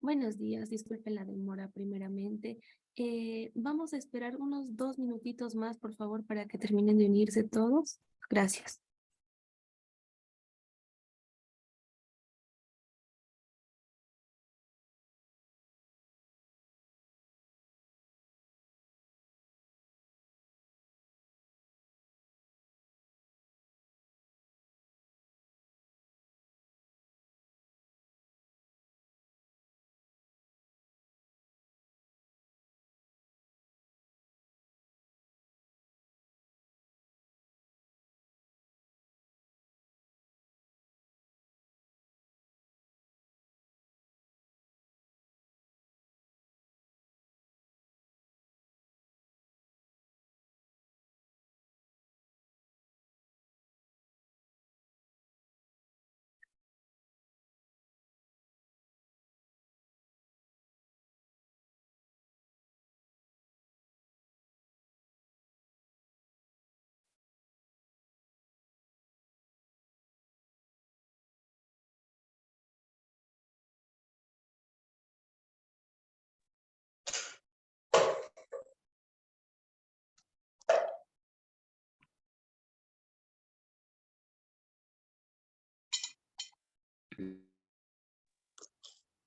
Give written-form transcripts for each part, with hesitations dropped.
Buenos días, disculpen la demora primeramente. Vamos a esperar unos 2 minutitos más, por favor, para que terminen de unirse todos. Gracias.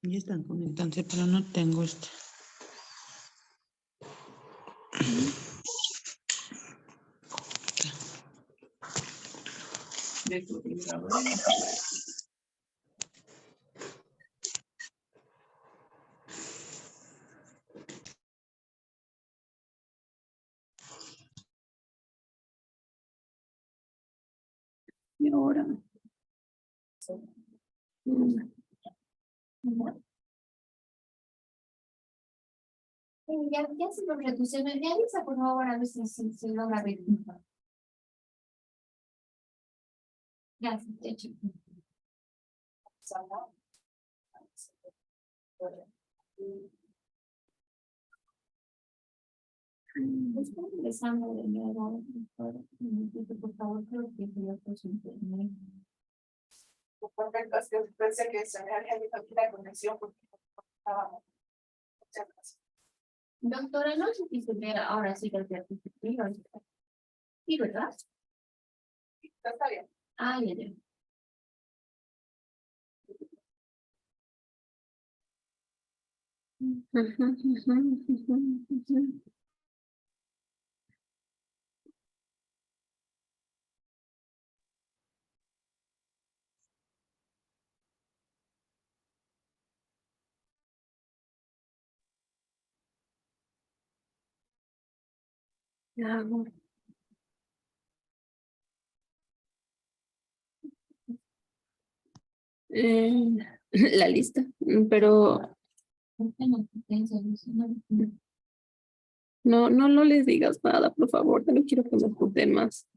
Ya están conectándose, pero no tengo este. Y ahora. Mm. Ya se lo reduce. Me avisa, por favor, a ver si logra ver. Gracias, de hecho. Estoy ingresando de nuevo. Por favor, creo que yo pues internet. Pensé que se me había ido aquí la conexión porque estaba. Muchas gracias. Doctora, no sé si se ve ahora sí que el certificado. Sí, ¿verdad? Está bien. Ah, ya. Ya hago. La lista, pero no les digas nada, por favor. No quiero que me juzguen más.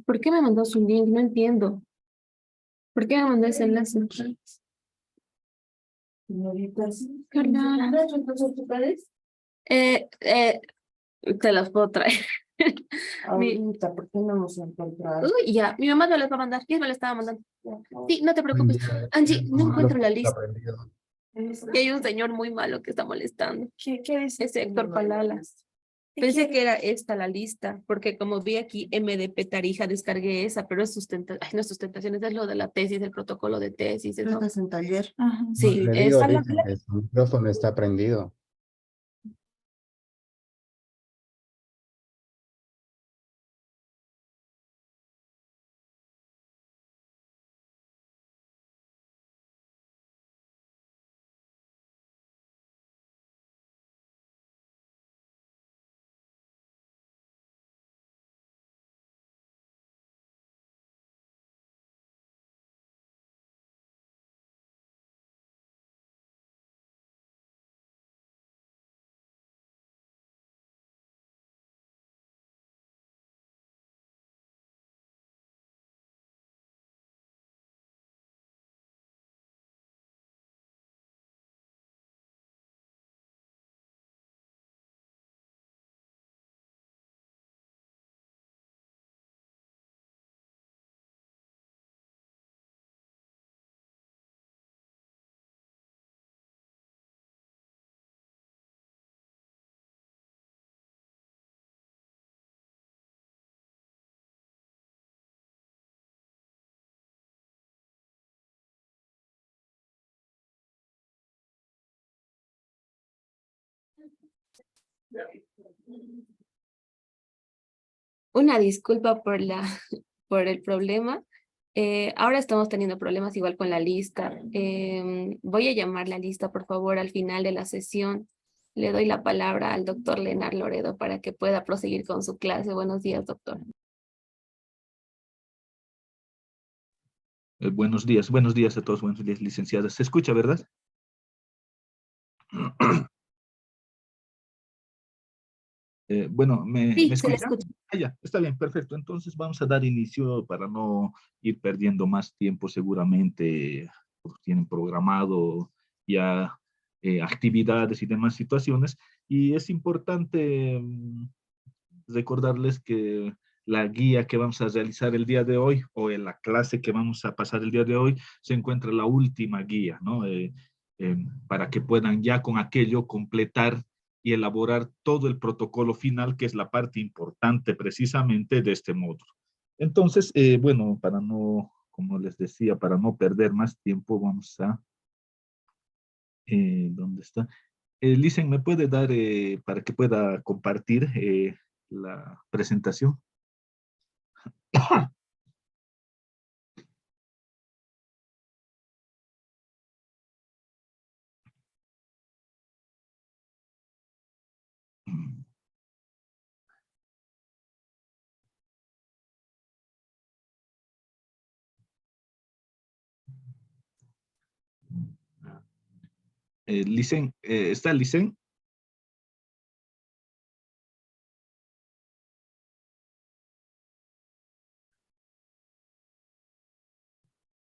¿Por qué me mandó su link? No entiendo. ¿Por qué me mandó ese enlace? Carla. Eh, eh, Te las puedo traer. Ahorita, ¿por qué no nos encontramos? Uy, ya, mi mamá me las va a mandar. ¿Quién me las estaba mandando? Sí, no te preocupes. Angie, no encuentro la lista. Y hay un señor muy malo que está molestando. ¿Qué dice? Es Héctor Palalas. Pensé que era esta la lista, porque como vi aquí MDP Tarija, descargué esa, pero es ay, no es sustentaciones, es lo de la tesis, el protocolo de tesis. ¿Tú estás en taller? Sí, Le digo ahorita que su micrófono está prendido. Una disculpa por por el problema. Ahora estamos teniendo problemas igual con la lista. Voy a llamar la lista, por favor, al final de la sesión. Le doy la palabra al doctor Lenar Loredo para que pueda proseguir con su clase. Buenos días, doctor. Buenos días a todos, buenos días, licenciadas. ¿Se escucha, verdad? Bueno, ¿me Sí, se le escucha? escucha. Ah, ya, está bien, perfecto. Entonces vamos a dar inicio para no ir perdiendo más tiempo seguramente, porque tienen programado ya actividades y demás situaciones. Y es importante recordarles que la guía que vamos a realizar el día de hoy o en la clase que vamos a pasar el día de hoy se encuentra la última guía, ¿no? Para que puedan ya con aquello completar y elaborar todo el protocolo final, que es la parte importante precisamente de este módulo. Entonces, bueno, para no, como les decía, para no perder más tiempo, vamos a... ¿dónde está? Licen, ¿me puede dar para que pueda compartir la presentación? Licen, ¿está Licen?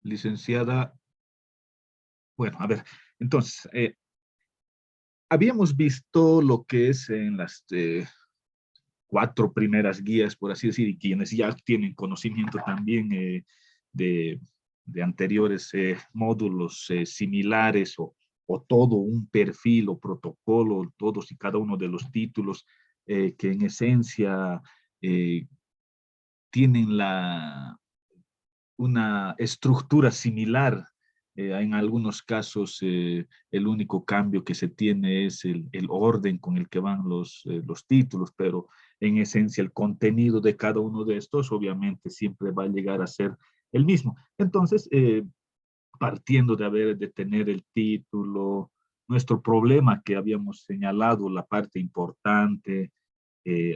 Licenciada. Bueno, a ver, entonces, habíamos visto lo que es en las 4 primeras guías, por así decir, y quienes ya tienen conocimiento también de, de anteriores módulos similares o todo un perfil o protocolo, todos y cada uno de los títulos que en esencia tienen una estructura similar. En algunos casos, el único cambio que se tiene es el orden con el que van los títulos, pero en esencia el contenido de cada uno de estos obviamente siempre va a llegar a ser el mismo. Entonces, partiendo de tener el título, nuestro problema que habíamos señalado, la parte importante,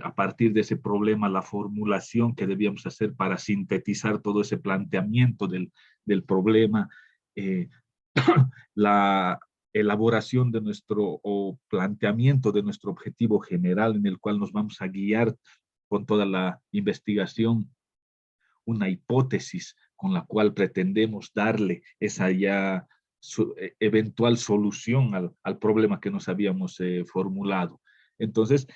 a partir de ese problema, la formulación que debíamos hacer para sintetizar todo ese planteamiento del problema, eh, la elaboración de nuestro o planteamiento de nuestro objetivo general en el cual nos vamos a guiar con toda la investigación, una hipótesis con la cual pretendemos darle esa ya eventual solución al problema que nos habíamos formulado. Entonces,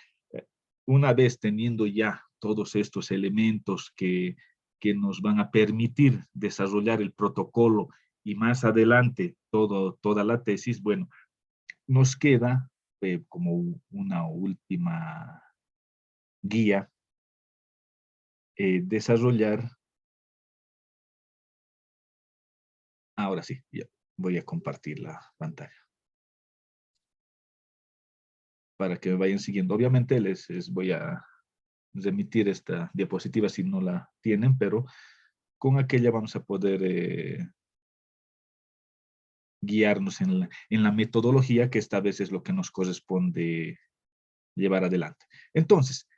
una vez teniendo ya todos estos elementos que nos van a permitir desarrollar el protocolo y más adelante toda la tesis, bueno, nos queda como una última guía desarrollar. Ahora sí, ya voy a compartir la pantalla para que me vayan siguiendo. Obviamente les voy a remitir esta diapositiva si no la tienen, pero con aquella vamos a poder guiarnos en la metodología, que esta vez es lo que nos corresponde llevar adelante. Entonces,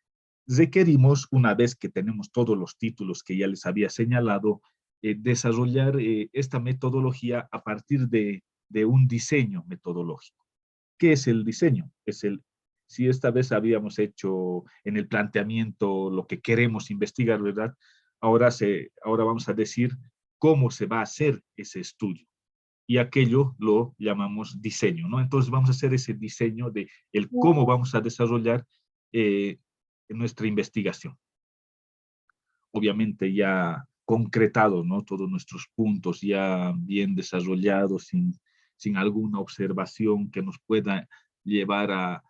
requerimos, una vez que tenemos todos los títulos que ya les había señalado, desarrollar esta metodología a partir de un diseño metodológico. ¿Qué es el diseño? Si esta vez habíamos hecho en el planteamiento lo que queremos investigar, ¿verdad? Ahora vamos a decir cómo se va a hacer ese estudio. Y aquello lo llamamos diseño, ¿no? Entonces vamos a hacer ese diseño de el cómo vamos a desarrollar nuestra investigación. Obviamente ya concretado, ¿no? Todos nuestros puntos ya bien desarrollados, sin alguna observación que nos pueda llevar a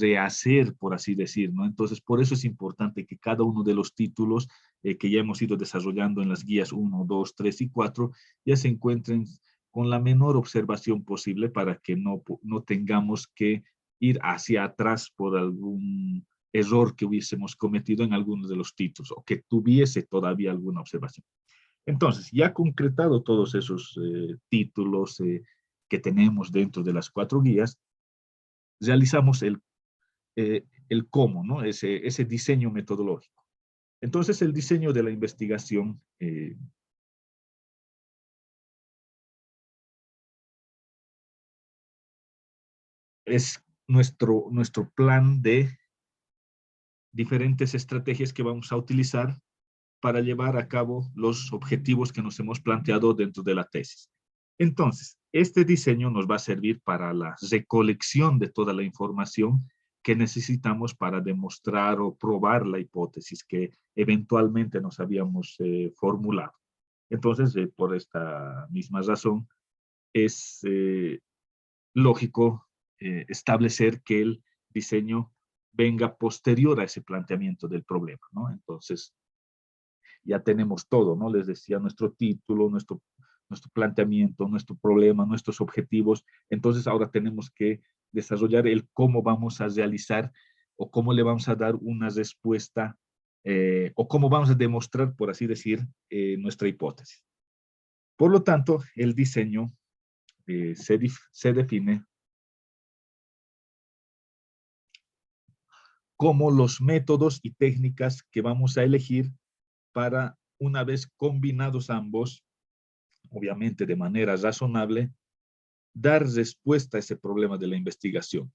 rehacer, por así decir, ¿no? Entonces, por eso es importante que cada uno de los títulos que ya hemos ido desarrollando en las guías 1, 2, 3 y 4 ya se encuentren con la menor observación posible para que no tengamos que ir hacia atrás por algún error que hubiésemos cometido en algunos de los títulos o que tuviese todavía alguna observación. Entonces, ya concretado todos esos títulos que tenemos dentro de las 4 guías, realizamos el cómo, ¿no? Ese diseño metodológico. Entonces, el diseño de la investigación es nuestro plan de diferentes estrategias que vamos a utilizar para llevar a cabo los objetivos que nos hemos planteado dentro de la tesis. Entonces, este diseño nos va a servir para la recolección de toda la información que necesitamos para demostrar o probar la hipótesis que eventualmente nos habíamos formulado. Entonces, por esta misma razón, es lógico establecer que el diseño venga posterior a ese planteamiento del problema, ¿no? Entonces, ya tenemos todo, ¿no? Les decía, nuestro título, nuestro planteamiento, nuestro problema, nuestros objetivos. Entonces, ahora tenemos que desarrollar el cómo vamos a realizar o cómo le vamos a dar una respuesta o cómo vamos a demostrar, por así decir, nuestra hipótesis. Por lo tanto, el diseño se define como los métodos y técnicas que vamos a elegir para, una vez combinados ambos, obviamente de manera razonable, dar respuesta a ese problema de la investigación.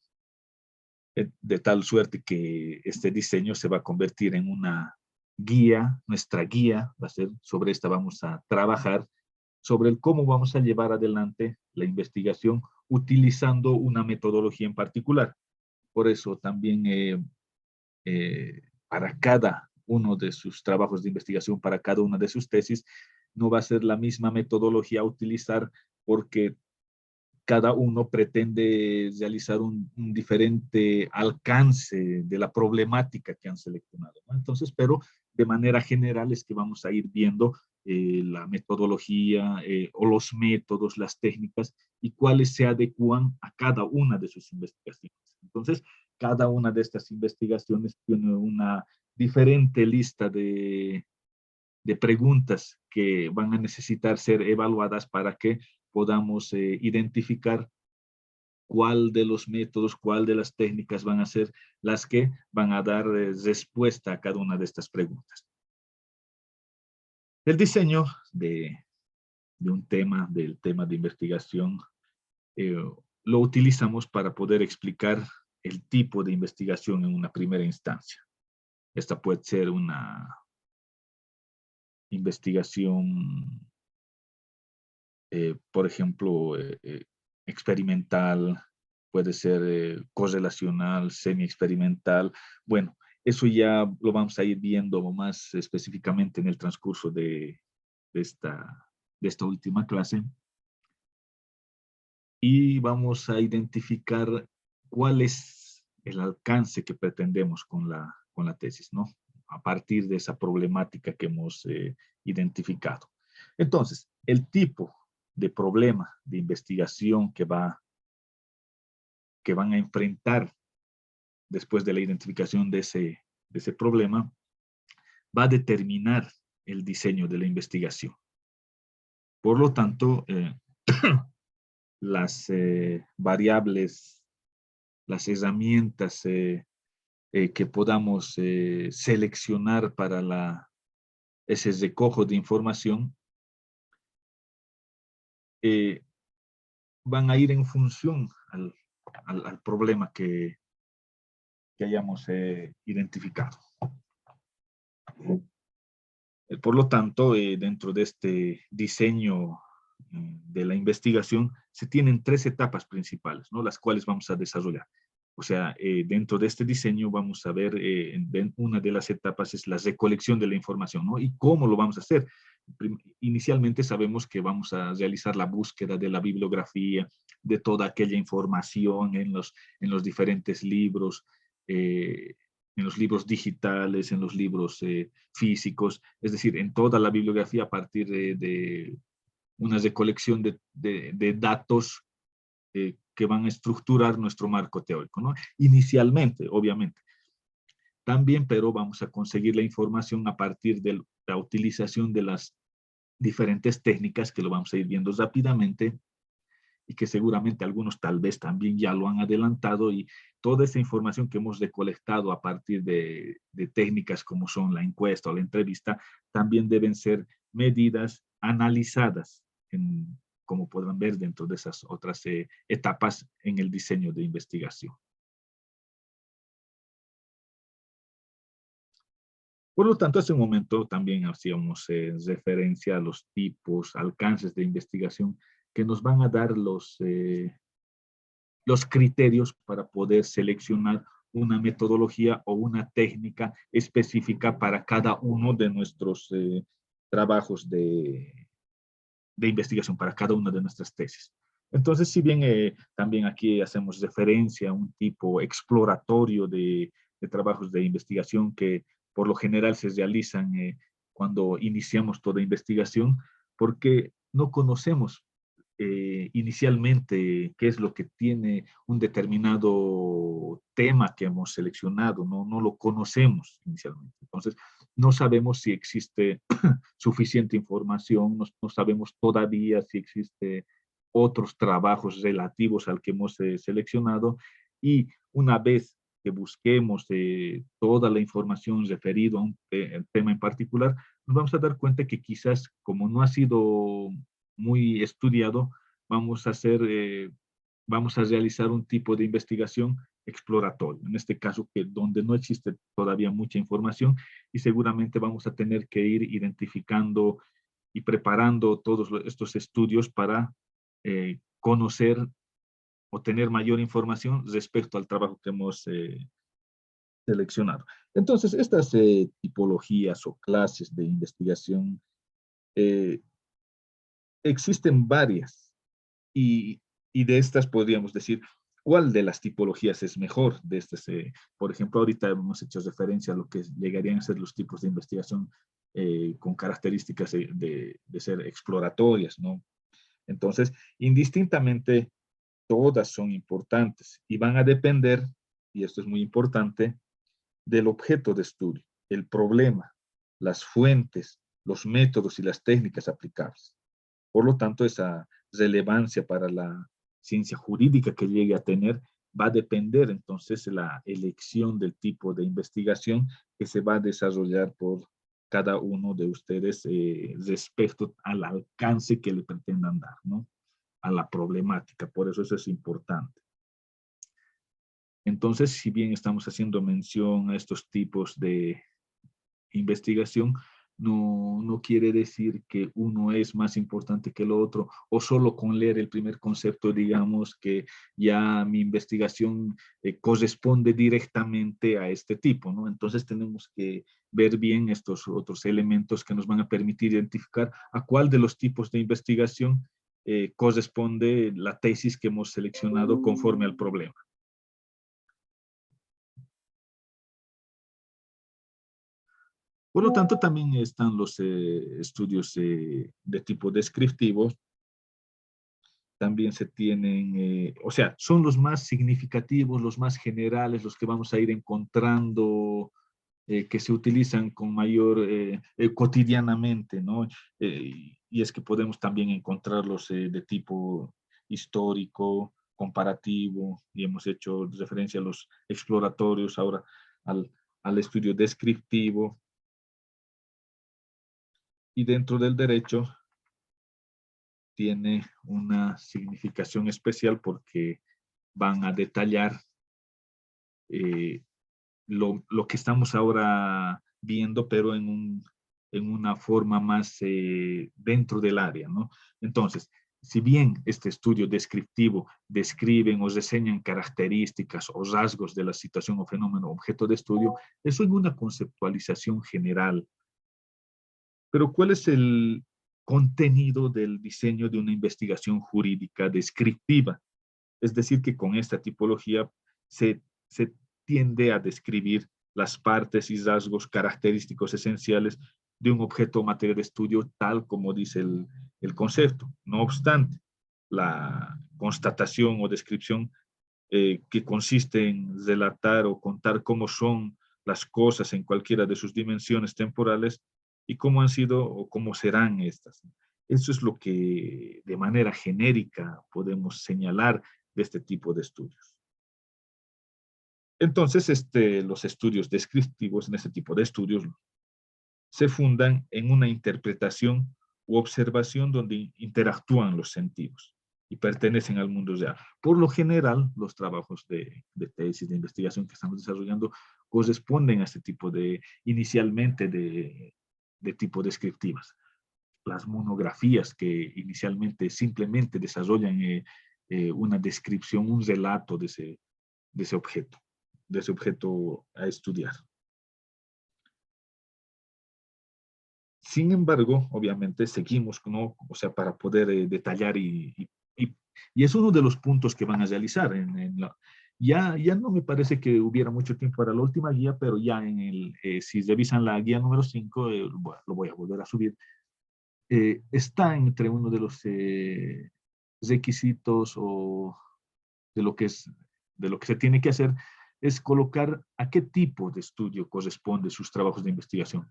De tal suerte que este diseño se va a convertir en una guía, nuestra guía va a ser, sobre esta vamos a trabajar, sobre el cómo vamos a llevar adelante la investigación utilizando una metodología en particular. Por eso también para cada uno de sus trabajos de investigación, para cada una de sus tesis, no va a ser la misma metodología a utilizar porque cada uno pretende realizar un diferente alcance de la problemática que han seleccionado, ¿no? Entonces, pero de manera general es que vamos a ir viendo la metodología o los métodos, las técnicas y cuáles se adecúan a cada una de sus investigaciones. Entonces, cada una de estas investigaciones tiene una diferente lista de preguntas que van a necesitar ser evaluadas para que podamos identificar cuál de los métodos, cuál de las técnicas van a ser las que van a dar respuesta a cada una de estas preguntas. El diseño del tema de investigación, lo utilizamos para poder explicar el tipo de investigación en una primera instancia. Esta puede ser una investigación, por ejemplo, experimental, puede ser correlacional, semi-experimental. Bueno, eso ya lo vamos a ir viendo más específicamente en el transcurso de esta última clase. Y vamos a identificar cuál es el alcance que pretendemos con la tesis, ¿no? A partir de esa problemática que hemos identificado. Entonces, el tipo de problema de investigación que van a enfrentar después de la identificación de ese problema va a determinar el diseño de la investigación. Por lo tanto, las variables, las herramientas que podamos seleccionar para ese recojo de información van a ir en función al problema que hayamos identificado. Por lo tanto, dentro de este diseño de la investigación, se tienen 3 etapas principales, ¿no? Las cuales vamos a desarrollar. O sea, dentro de este diseño vamos a ver, una de las etapas es la recolección de la información, ¿no? ¿Y cómo lo vamos a hacer? Inicialmente sabemos que vamos a realizar la búsqueda de la bibliografía, de toda aquella información en los diferentes libros, en los libros digitales, en los libros físicos, es decir, en toda la bibliografía a partir de una recolección de datos que van a estructurar nuestro marco teórico, ¿no? Inicialmente, obviamente. También, pero vamos a conseguir la información a partir de la utilización de las diferentes técnicas que lo vamos a ir viendo rápidamente y que seguramente algunos tal vez también ya lo han adelantado, y toda esa información que hemos recolectado a partir de técnicas como son la encuesta o la entrevista también deben ser medidas, analizadas, como podrán ver dentro de esas otras etapas en el diseño de investigación. Por lo tanto, hace un momento también hacíamos referencia a los tipos, alcances de investigación que nos van a dar los criterios para poder seleccionar una metodología o una técnica específica para cada uno de nuestros trabajos de investigación, para cada una de nuestras tesis. Entonces, si bien también aquí hacemos referencia a un tipo exploratorio de trabajos de investigación que por lo general se realizan cuando iniciamos toda investigación, porque no conocemos inicialmente qué es lo que tiene un determinado tema que hemos seleccionado, no lo conocemos inicialmente. Entonces, no sabemos si existe suficiente información, no sabemos todavía si existe otros trabajos relativos al que hemos seleccionado, y una vez que busquemos toda la información referida a un tema en particular, nos vamos a dar cuenta que quizás, como no ha sido muy estudiado, vamos a realizar un tipo de investigación exploratorio, en este caso donde no existe todavía mucha información, y seguramente vamos a tener que ir identificando y preparando todos estos estudios para conocer o tener mayor información respecto al trabajo que hemos seleccionado. Entonces, estas tipologías o clases de investigación existen varias, y de estas podríamos decir cuál de las tipologías es mejor. De estas, por ejemplo, ahorita hemos hecho referencia a lo que llegarían a ser los tipos de investigación con características de ser exploratorias, ¿no? Entonces, indistintamente, todas son importantes y van a depender, y esto es muy importante, del objeto de estudio, el problema, las fuentes, los métodos y las técnicas aplicables. Por lo tanto, esa relevancia para la ciencia jurídica que llegue a tener va a depender entonces la elección del tipo de investigación que se va a desarrollar por cada uno de ustedes respecto al alcance que le pretendan dar, ¿no? A la problemática. Por eso es importante. Entonces, si bien estamos haciendo mención a estos tipos de investigación, no quiere decir que uno es más importante que el otro, o solo con leer el primer concepto, digamos que ya mi investigación corresponde directamente a este tipo, ¿no? Entonces tenemos que ver bien estos otros elementos que nos van a permitir identificar a cuál de los tipos de investigación corresponde la tesis que hemos seleccionado conforme al problema. Por lo tanto, también están los estudios de tipo descriptivo. También se tienen, o sea, son los más significativos, los más generales, los que vamos a ir encontrando, que se utilizan con mayor cotidianamente, ¿no? Y es que podemos también encontrarlos de tipo histórico, comparativo, y hemos hecho referencia a los exploratorios, ahora al estudio descriptivo. Y dentro del derecho tiene una significación especial porque van a detallar lo que estamos ahora viendo, pero en una forma más dentro del área, ¿no? Entonces, si bien este estudio descriptivo describen o reseñan características o rasgos de la situación o fenómeno objeto de estudio, eso en una conceptualización general. Pero ¿cuál es el contenido del diseño de una investigación jurídica descriptiva? Es decir, que con esta tipología se tiende a describir las partes y rasgos característicos esenciales de un objeto o materia de estudio tal como dice el concepto. No obstante, constatación o descripción que consiste en relatar o contar cómo son las cosas en cualquiera de sus dimensiones temporales y cómo han sido o cómo serán estas. Eso es lo que de manera genérica podemos señalar de este tipo de estudios. Entonces, los estudios descriptivos en este tipo de estudios se fundan en una interpretación u observación donde interactúan los sentidos y pertenecen al mundo real. Por lo general, los trabajos de tesis, de investigación que estamos desarrollando corresponden a este tipo inicialmente de tipo descriptivas. Las monografías que inicialmente simplemente desarrollan una descripción, un relato de ese objeto a estudiar. Sin embargo, obviamente seguimos, ¿no? O sea, para poder detallar y es uno de los puntos que van a realizar. Ya no me parece que hubiera mucho tiempo para la última guía, pero ya si revisan la guía número 5, lo voy a volver a subir. Está entre uno de los requisitos o de lo que se tiene que hacer, es colocar a qué tipo de estudio corresponde sus trabajos de investigación.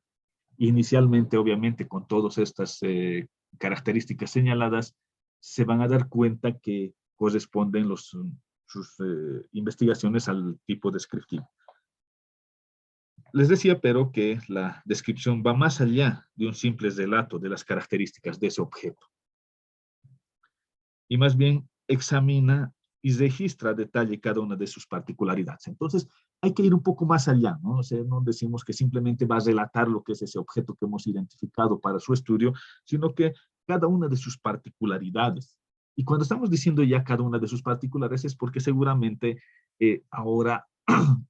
Inicialmente, obviamente, con todas estas características señaladas, se van a dar cuenta que corresponden sus investigaciones al tipo descriptivo. Les decía, pero, que la descripción va más allá de un simple relato de las características de ese objeto. Y más bien examina y registra a detalle cada una de sus particularidades. Entonces, hay que ir un poco más allá, ¿no? O sea, no decimos que simplemente va a relatar lo que es ese objeto que hemos identificado para su estudio, sino que cada una de sus particularidades. Y cuando estamos diciendo ya cada una de sus particularidades es porque seguramente ahora,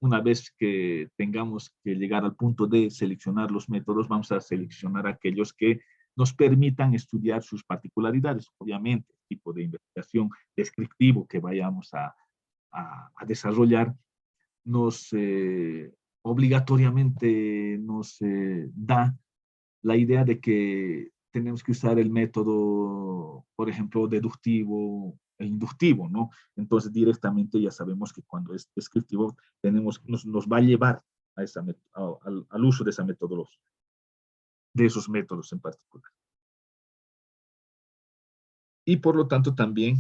una vez que tengamos que llegar al punto de seleccionar los métodos, vamos a seleccionar aquellos que nos permitan estudiar sus particularidades. Obviamente, el tipo de investigación descriptivo que vayamos a desarrollar obligatoriamente nos da la idea de que tenemos que usar el método, por ejemplo, deductivo e inductivo, ¿no? Entonces, directamente ya sabemos que cuando es descriptivo nos va a llevar al uso de esa metodología, de esos métodos en particular. Y por lo tanto también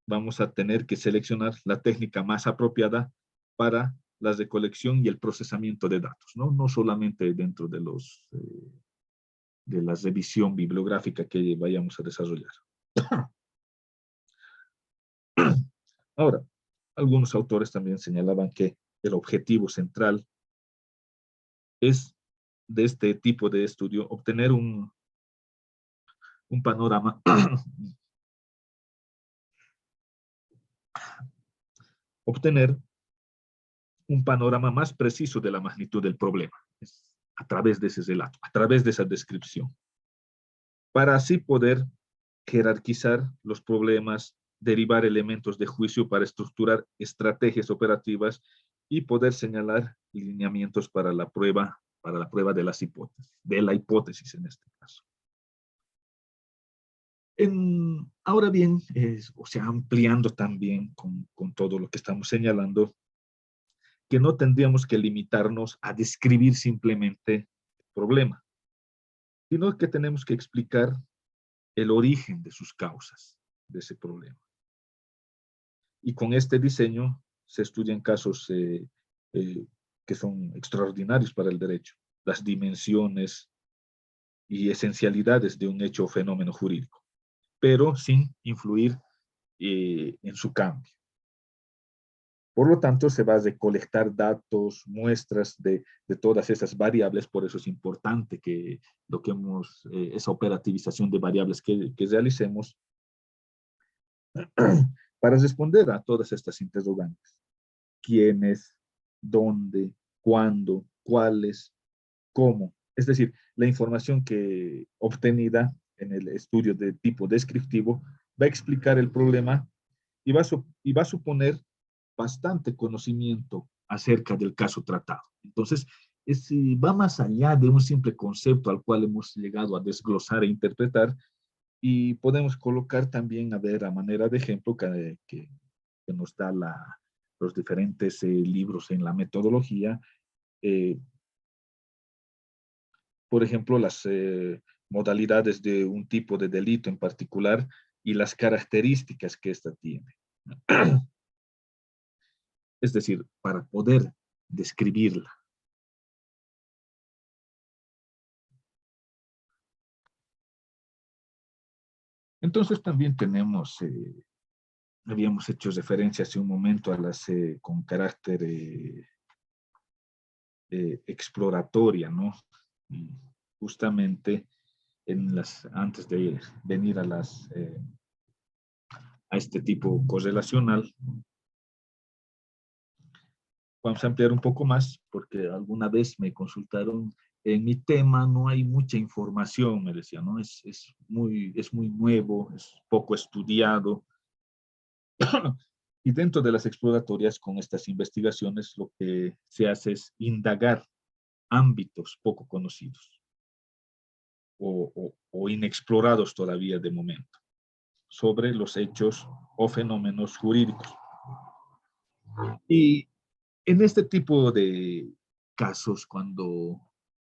vamos a tener que seleccionar la técnica más apropiada para la recolección y el procesamiento de datos, ¿no? No solamente dentro de la revisión bibliográfica que vayamos a desarrollar. Ahora, algunos autores también señalaban que el objetivo central es de este tipo de estudio obtener un panorama más preciso de la magnitud del problema, a través de ese relato, a través de esa descripción, para así poder jerarquizar los problemas, derivar elementos de juicio para estructurar estrategias operativas y poder señalar lineamientos para la prueba de la hipótesis en este caso. Ahora bien, o sea, ampliando también con todo lo que estamos señalando, que no tendríamos que limitarnos a describir simplemente el problema, sino que tenemos que explicar el origen de sus causas de ese problema. Y con este diseño se estudian casos que son extraordinarios para el derecho, las dimensiones y esencialidades de un hecho o fenómeno jurídico, pero sin influir en su cambio. Por lo tanto, se va a recolectar datos, muestras de todas esas variables. Por eso es importante que esa operativización de variables que realicemos para responder a todas estas interrogantes. ¿Quiénes? ¿Dónde? ¿Cuándo? ¿Cuáles? ¿Cómo? Es decir, la información que obtenida en el estudio de tipo descriptivo va a explicar el problema y va a suponer bastante conocimiento acerca del caso tratado. Entonces, va más allá de un simple concepto al cual hemos llegado a desglosar e interpretar, Y podemos colocar también, a ver, a manera de ejemplo, que nos da los diferentes libros en la metodología, por ejemplo, las modalidades de un tipo de delito en particular y las características que ésta tiene. Es decir, para poder describirla. Entonces también tenemos, habíamos hecho referencia hace un momento a las con carácter exploratoria, ¿no? Y justamente antes de venir a este tipo correlacional, vamos a ampliar un poco más, porque alguna vez me consultaron, en mi tema no hay mucha información, me decía, ¿no? Es muy nuevo, es poco estudiado. Y dentro de las exploratorias, con estas investigaciones, lo que se hace es indagar ámbitos poco conocidos o inexplorados todavía de momento sobre los hechos o fenómenos jurídicos. Y en este tipo de casos, cuando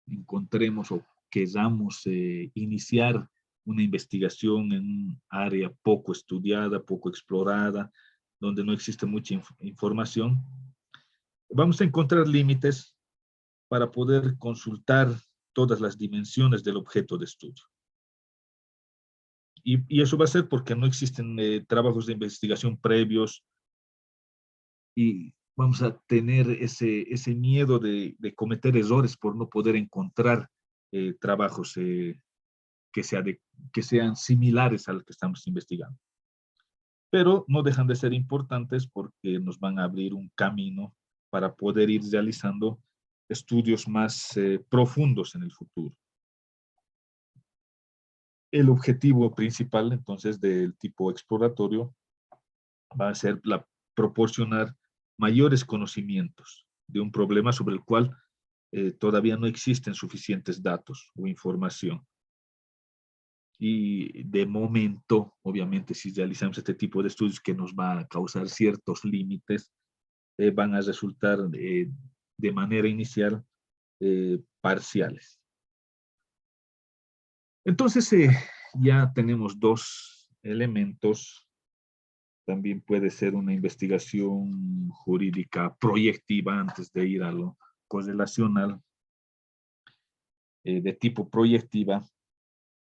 encontremos o queramos iniciar una investigación en un área poco estudiada, poco explorada, donde no existe mucha información, vamos a encontrar límites para poder consultar todas las dimensiones del objeto de estudio. Y eso va a ser porque no existen trabajos de investigación previos y vamos a tener ese miedo de cometer errores por no poder encontrar trabajos que sean similares al que estamos investigando. Pero no dejan de ser importantes porque nos van a abrir un camino para poder ir realizando estudios más profundos en el futuro. El objetivo principal, entonces, del tipo exploratorio va a ser proporcionar mayores conocimientos de un problema sobre el cual todavía no existen suficientes datos o información. Y de momento, obviamente, si realizamos este tipo de estudios que nos va a causar ciertos límites, van a resultar de manera inicial parciales. Entonces, ya tenemos dos elementos. También puede ser una investigación jurídica proyectiva antes de ir a lo correlacional, de tipo proyectiva.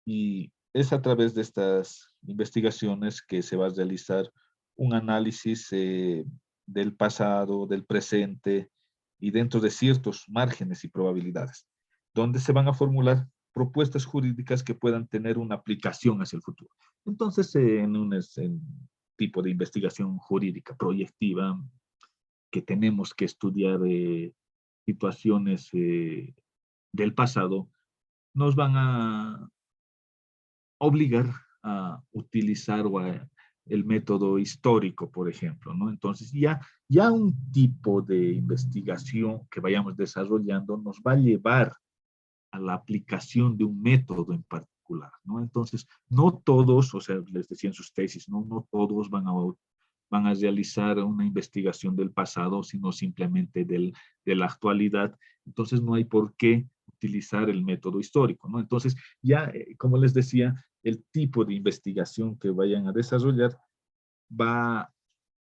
Y es a través de estas investigaciones que se va a realizar un análisis del pasado, del presente y dentro de ciertos márgenes y probabilidades, donde se van a formular propuestas jurídicas que puedan tener una aplicación hacia el futuro. Entonces, en un tipo de investigación jurídica proyectiva, que tenemos que estudiar situaciones del pasado, nos van a obligar a utilizar el método histórico, por ejemplo, ¿no? Entonces, ya un tipo de investigación que vayamos desarrollando nos va a llevar a la aplicación de un método en particular, ¿no? Entonces, no todos, o sea, les decía en sus tesis, no todos van a realizar una investigación del pasado, sino simplemente de la actualidad. Entonces, no hay por qué utilizar el método histórico, ¿no? Entonces, ya, como les decía, el tipo de investigación que vayan a desarrollar va a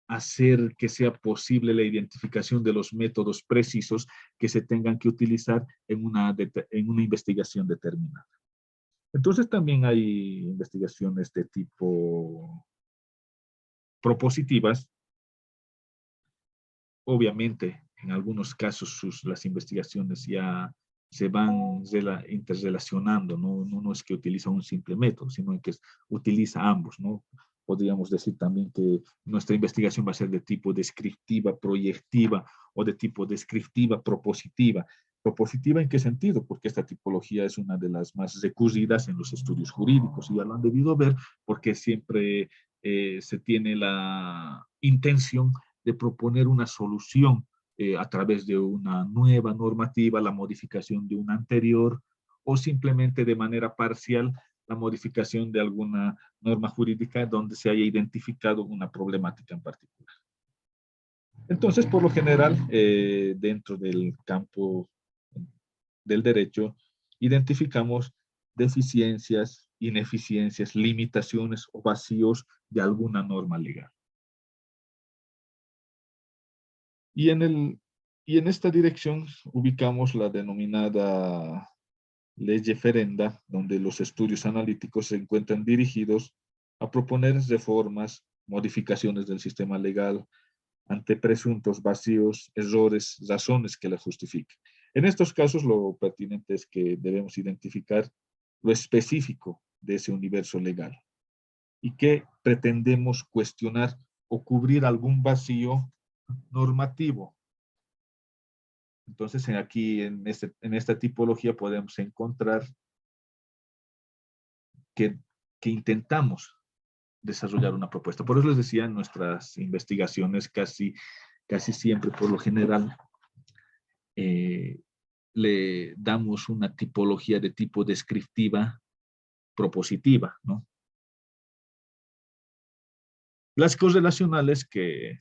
hacer que sea posible la identificación de los métodos precisos que se tengan que utilizar en una investigación determinada. Entonces también hay investigaciones de tipo propositivas. Obviamente, en algunos casos las investigaciones ya se van interrelacionando, no es que utiliza un simple método, sino que utiliza ambos, ¿no? Podríamos decir también que nuestra investigación va a ser de tipo descriptiva, proyectiva, o de tipo descriptiva, propositiva. ¿Propositiva en qué sentido? Porque esta tipología es una de las más recurridas en los estudios jurídicos, y ya lo han debido ver, porque siempre se tiene la intención de proponer una solución a través de una nueva normativa, la modificación de una anterior, o simplemente de manera parcial la modificación de alguna norma jurídica donde se haya identificado una problemática en particular. Entonces, por lo general, dentro del campo del derecho, identificamos deficiencias, ineficiencias, limitaciones o vacíos de alguna norma legal. Y en esta dirección ubicamos la denominada ley referenda, donde los estudios analíticos se encuentran dirigidos a proponer reformas, modificaciones del sistema legal ante presuntos vacíos, errores, razones que la justifiquen. En estos casos, lo pertinente es que debemos identificar lo específico de ese universo legal y que pretendemos cuestionar o cubrir algún vacío normativo. Entonces, aquí en esta tipología podemos encontrar que intentamos desarrollar una propuesta. Por eso les decía, en nuestras investigaciones casi siempre, por lo general, le damos una tipología de tipo descriptiva propositiva, ¿no? Las correlacionales, que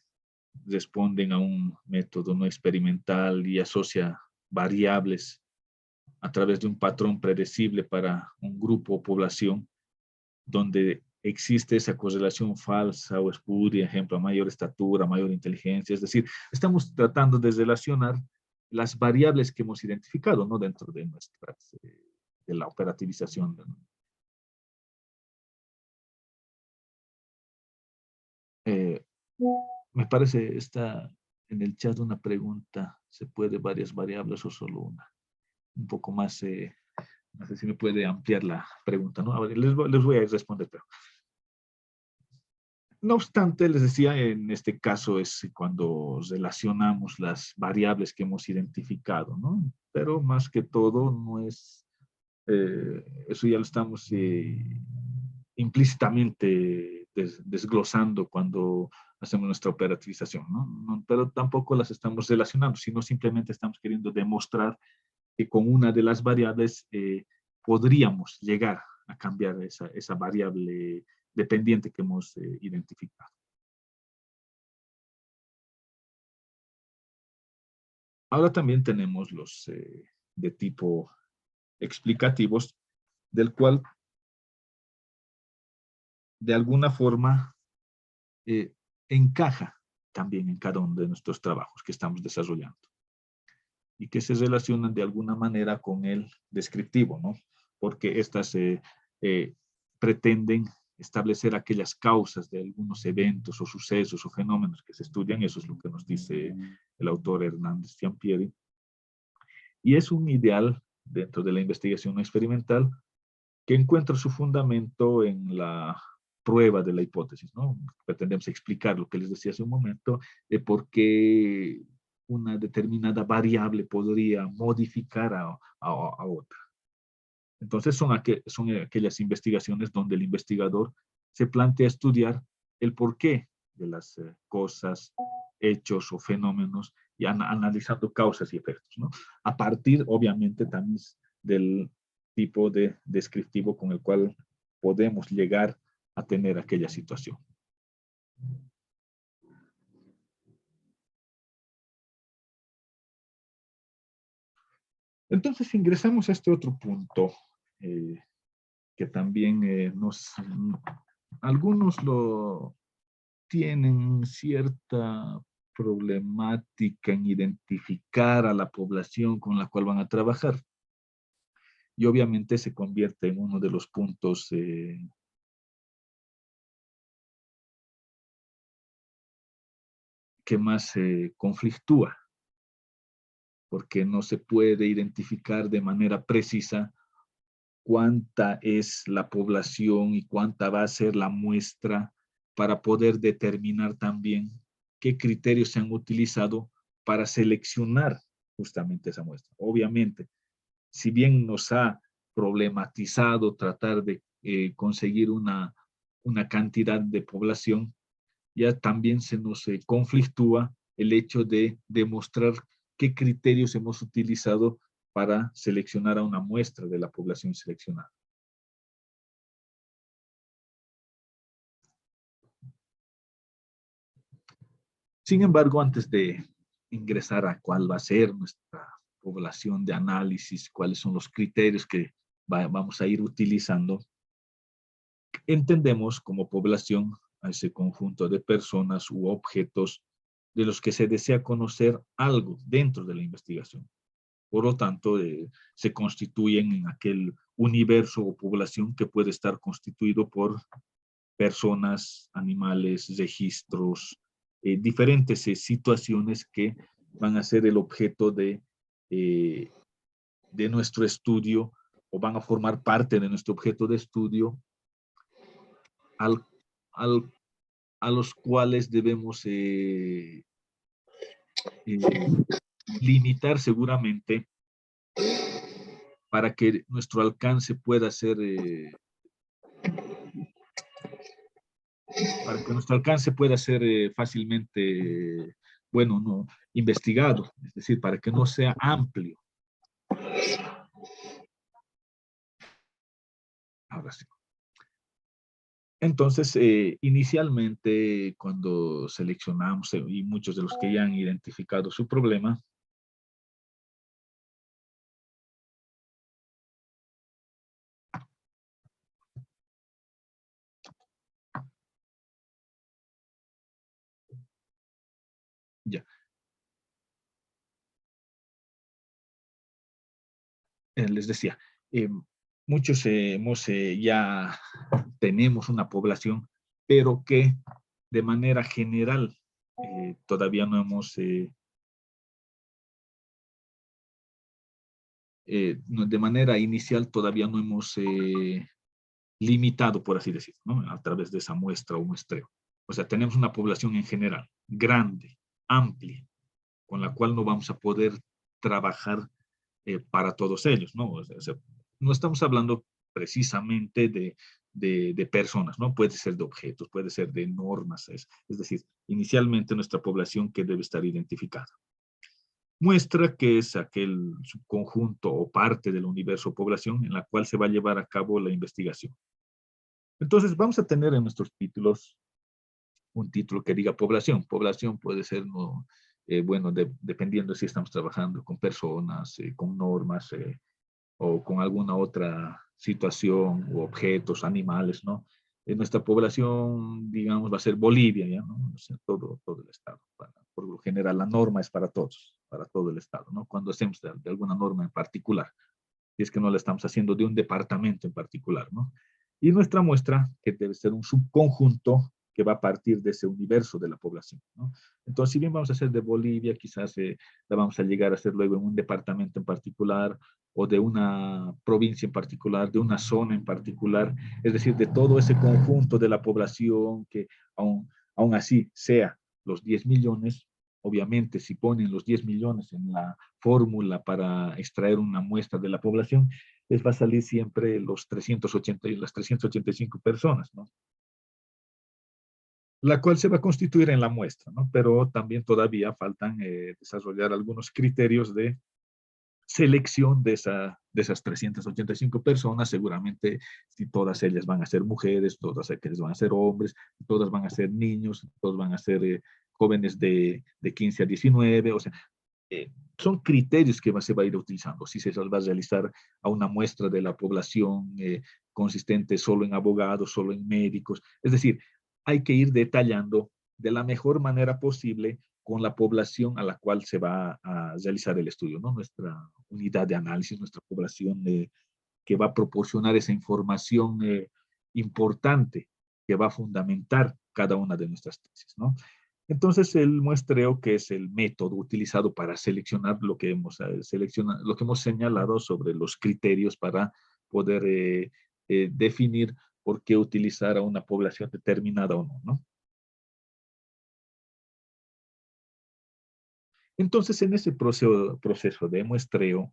responden a un método no experimental y asocia variables a través de un patrón predecible para un grupo o población, donde existe esa correlación falsa o espuria, ejemplo, mayor estatura, mayor inteligencia. Es decir, estamos tratando de relacionar las variables que hemos identificado, ¿no?, dentro de de la operativización. Me parece, está en el chat una pregunta: ¿se puede varias variables o solo una? Un poco más, no sé si me puede ampliar la pregunta, ¿no? A ver, les voy a responder, pero no obstante, les decía, en este caso es cuando relacionamos las variables que hemos identificado, ¿no? Pero más que todo no es, eso ya lo estamos implícitamente desglosando cuando hacemos nuestra operativización, ¿no? Pero tampoco las estamos relacionando, sino simplemente estamos queriendo demostrar que con una de las variables podríamos llegar a cambiar esa variable dependiente que hemos identificado. Ahora también tenemos los de tipo explicativos, del cual de alguna forma encaja también en cada uno de nuestros trabajos que estamos desarrollando y que se relacionan de alguna manera con el descriptivo, ¿no? Porque estas pretenden establecer aquellas causas de algunos eventos o sucesos o fenómenos que se estudian. Eso es lo que nos dice el autor Hernández Fiampieri. Y es un ideal dentro de la investigación experimental que encuentra su fundamento en la prueba de la hipótesis, ¿no? Pretendemos explicar lo que les decía hace un momento, de por qué una determinada variable podría modificar a otra. Entonces son aquellas investigaciones donde el investigador se plantea estudiar el porqué de las cosas, hechos o fenómenos, y analizando causas y efectos, ¿no? A partir, obviamente, también del tipo de descriptivo con el cual podemos llegar a tener aquella situación. Entonces ingresamos a este otro punto, que también algunos lo tienen cierta problemática en identificar a la población con la cual van a trabajar. Y obviamente se convierte en uno de los puntos que más conflictúa, porque no se puede identificar de manera precisa cuánta es la población y cuánta va a ser la muestra para poder determinar también qué criterios se han utilizado para seleccionar justamente esa muestra. Obviamente, si bien nos ha problematizado tratar de conseguir una cantidad de población, ya también se nos conflictúa el hecho de demostrar qué criterios hemos utilizado para seleccionar a una muestra de la población seleccionada. Sin embargo, antes de ingresar a cuál va a ser nuestra población de análisis, cuáles son los criterios que vamos a ir utilizando, entendemos como población a ese conjunto de personas u objetos de los que se desea conocer algo dentro de la investigación. Por lo tanto, se constituyen en aquel universo o población que puede estar constituido por personas, animales, registros, diferentes situaciones que van a ser el objeto de nuestro estudio o van a formar parte de nuestro objeto de estudio a los cuales debemos limitar seguramente para que nuestro alcance pueda ser fácilmente, bueno, no, investigado, es decir, para que no sea amplio. Ahora sí. Entonces, inicialmente, cuando seleccionamos, y muchos de los que ya han identificado su problema, ya. Les decía, muchos ya tenemos una población, pero que de manera general todavía no hemos, de manera inicial todavía no hemos limitado, por así decirlo, ¿no? A través de esa muestra o muestreo. O sea, tenemos una población en general, grande, amplia, con la cual no vamos a poder trabajar para todos ellos, ¿no? O sea, no estamos hablando precisamente de personas, ¿no? Puede ser de objetos, puede ser de normas, es decir, inicialmente nuestra población que debe estar identificada. Muestra que es aquel subconjunto o parte del universo población en la cual se va a llevar a cabo la investigación. Entonces vamos a tener en nuestros títulos un título que diga población. Población puede ser, no, bueno, dependiendo si estamos trabajando con personas, con normas, o con alguna otra situación, o objetos, animales, ¿no? Nuestra población, digamos, va a ser Bolivia, ¿ya? ¿No? O sea, todo el estado. Por lo general, la norma es para todos, para todo el estado, ¿no? Cuando hacemos de alguna norma en particular, si es que no la estamos haciendo de un departamento en particular, ¿no? Y nuestra muestra, que debe ser un subconjunto que va a partir de ese universo de la población, ¿no? Entonces, si bien vamos a hacer de Bolivia, quizás la vamos a llegar a hacer luego en un departamento en particular, o de una provincia en particular, de una zona en particular, es decir, de todo ese conjunto de la población que aún así sea los 10 millones, obviamente si ponen los 10 millones en la fórmula para extraer una muestra de la población, les va a salir siempre las 385 personas, ¿no? La cual se va a constituir en la muestra, ¿no? Pero también todavía faltan desarrollar algunos criterios de selección de esas 385 personas. Seguramente si todas ellas van a ser mujeres, todas ellas van a ser hombres, todas van a ser niños, todos van a ser jóvenes de 15 a 19, o sea, son criterios que se va a ir utilizando. Si se va a realizar a una muestra de la población consistente solo en abogados, solo en médicos, es decir, hay que ir detallando de la mejor manera posible con la población a la cual se va a realizar el estudio, ¿no? Nuestra unidad de análisis, nuestra población que va a proporcionar esa información importante que va a fundamentar cada una de nuestras tesis, ¿no? Entonces, el muestreo, que es el método utilizado para seleccionar lo que hemos seleccionado, lo que hemos señalado sobre los criterios para poder definir por qué utilizar a una población determinada o no, ¿no? Entonces, en ese proceso de muestreo,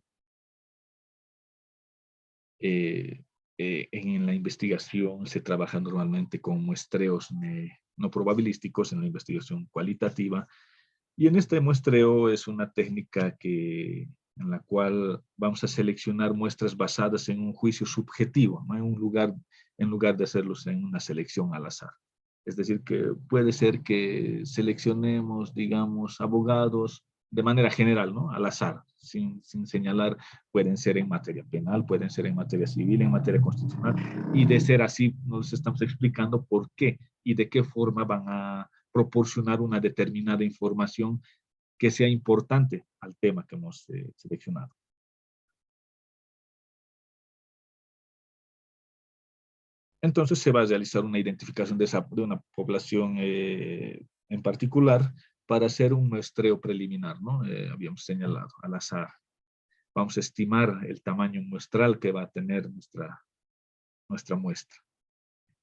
en la investigación se trabaja normalmente con muestreos no probabilísticos, en la investigación cualitativa, y en este muestreo es una técnica en la cual vamos a seleccionar muestras basadas en un juicio subjetivo, ¿no? En lugar de hacerlos en una selección al azar. Es decir, que puede ser que seleccionemos, digamos, abogados de manera general, ¿no? Al azar, sin señalar, pueden ser en materia penal, pueden ser en materia civil, en materia constitucional, y de ser así, nos estamos explicando por qué y de qué forma van a proporcionar una determinada información que sea importante al tema que hemos seleccionado. Entonces se va a realizar una identificación de una población en particular para hacer un muestreo preliminar, ¿no? Habíamos señalado al azar. Vamos a estimar el tamaño muestral que va a tener nuestra muestra.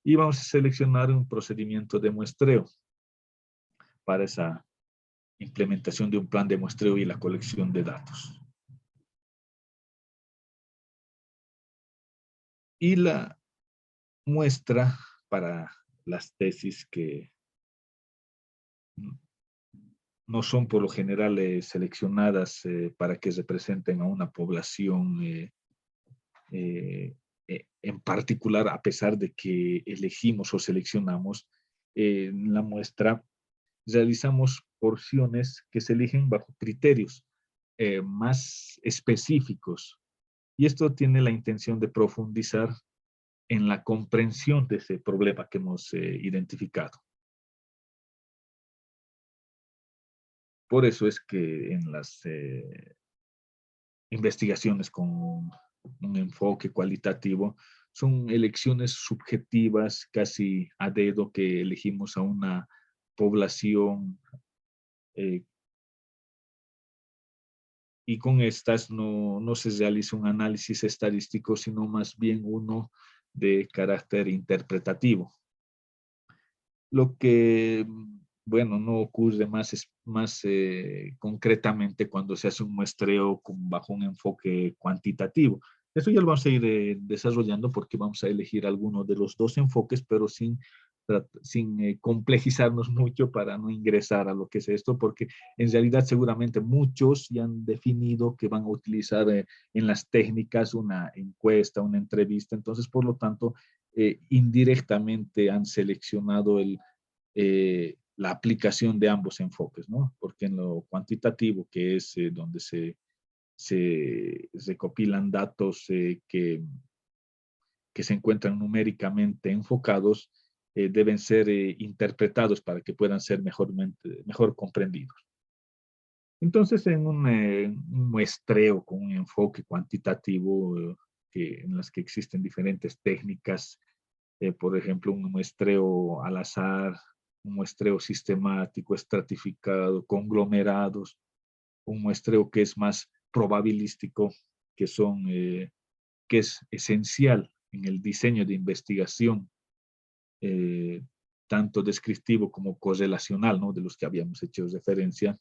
Y vamos a seleccionar un procedimiento de muestreo para esa implementación de un plan de muestreo y la colección de datos. Y la muestra para las tesis que no son por lo general seleccionadas para que representen a una población en particular, a pesar de que elegimos o seleccionamos la muestra, realizamos porciones que se eligen bajo criterios más específicos. Y esto tiene la intención de profundizar en la comprensión de ese problema que hemos identificado. Por eso es que en las investigaciones con un enfoque cualitativo son elecciones subjetivas, casi a dedo, que elegimos a una población y con estas no se realiza un análisis estadístico, sino más bien uno de carácter interpretativo. Lo que, bueno, no ocurre más concretamente cuando se hace un muestreo bajo un enfoque cuantitativo. Eso ya lo vamos a ir desarrollando porque vamos a elegir alguno de los dos enfoques, pero sin complejizarnos mucho para no ingresar a lo que es esto, porque en realidad seguramente muchos ya han definido que van a utilizar en las técnicas una encuesta, una entrevista, entonces por lo tanto indirectamente han seleccionado la aplicación de ambos enfoques, ¿no? Porque en lo cuantitativo, que es donde se recopilan datos que se encuentran numéricamente enfocados, deben ser interpretados para que puedan ser mejor comprendidos. Entonces, en un muestreo con un enfoque cuantitativo, en las que existen diferentes técnicas, por ejemplo, un muestreo al azar, un muestreo sistemático, estratificado, conglomerados, un muestreo que es más probabilístico, que es esencial en el diseño de investigación, tanto descriptivo como correlacional, ¿no? De los que habíamos hecho referencia,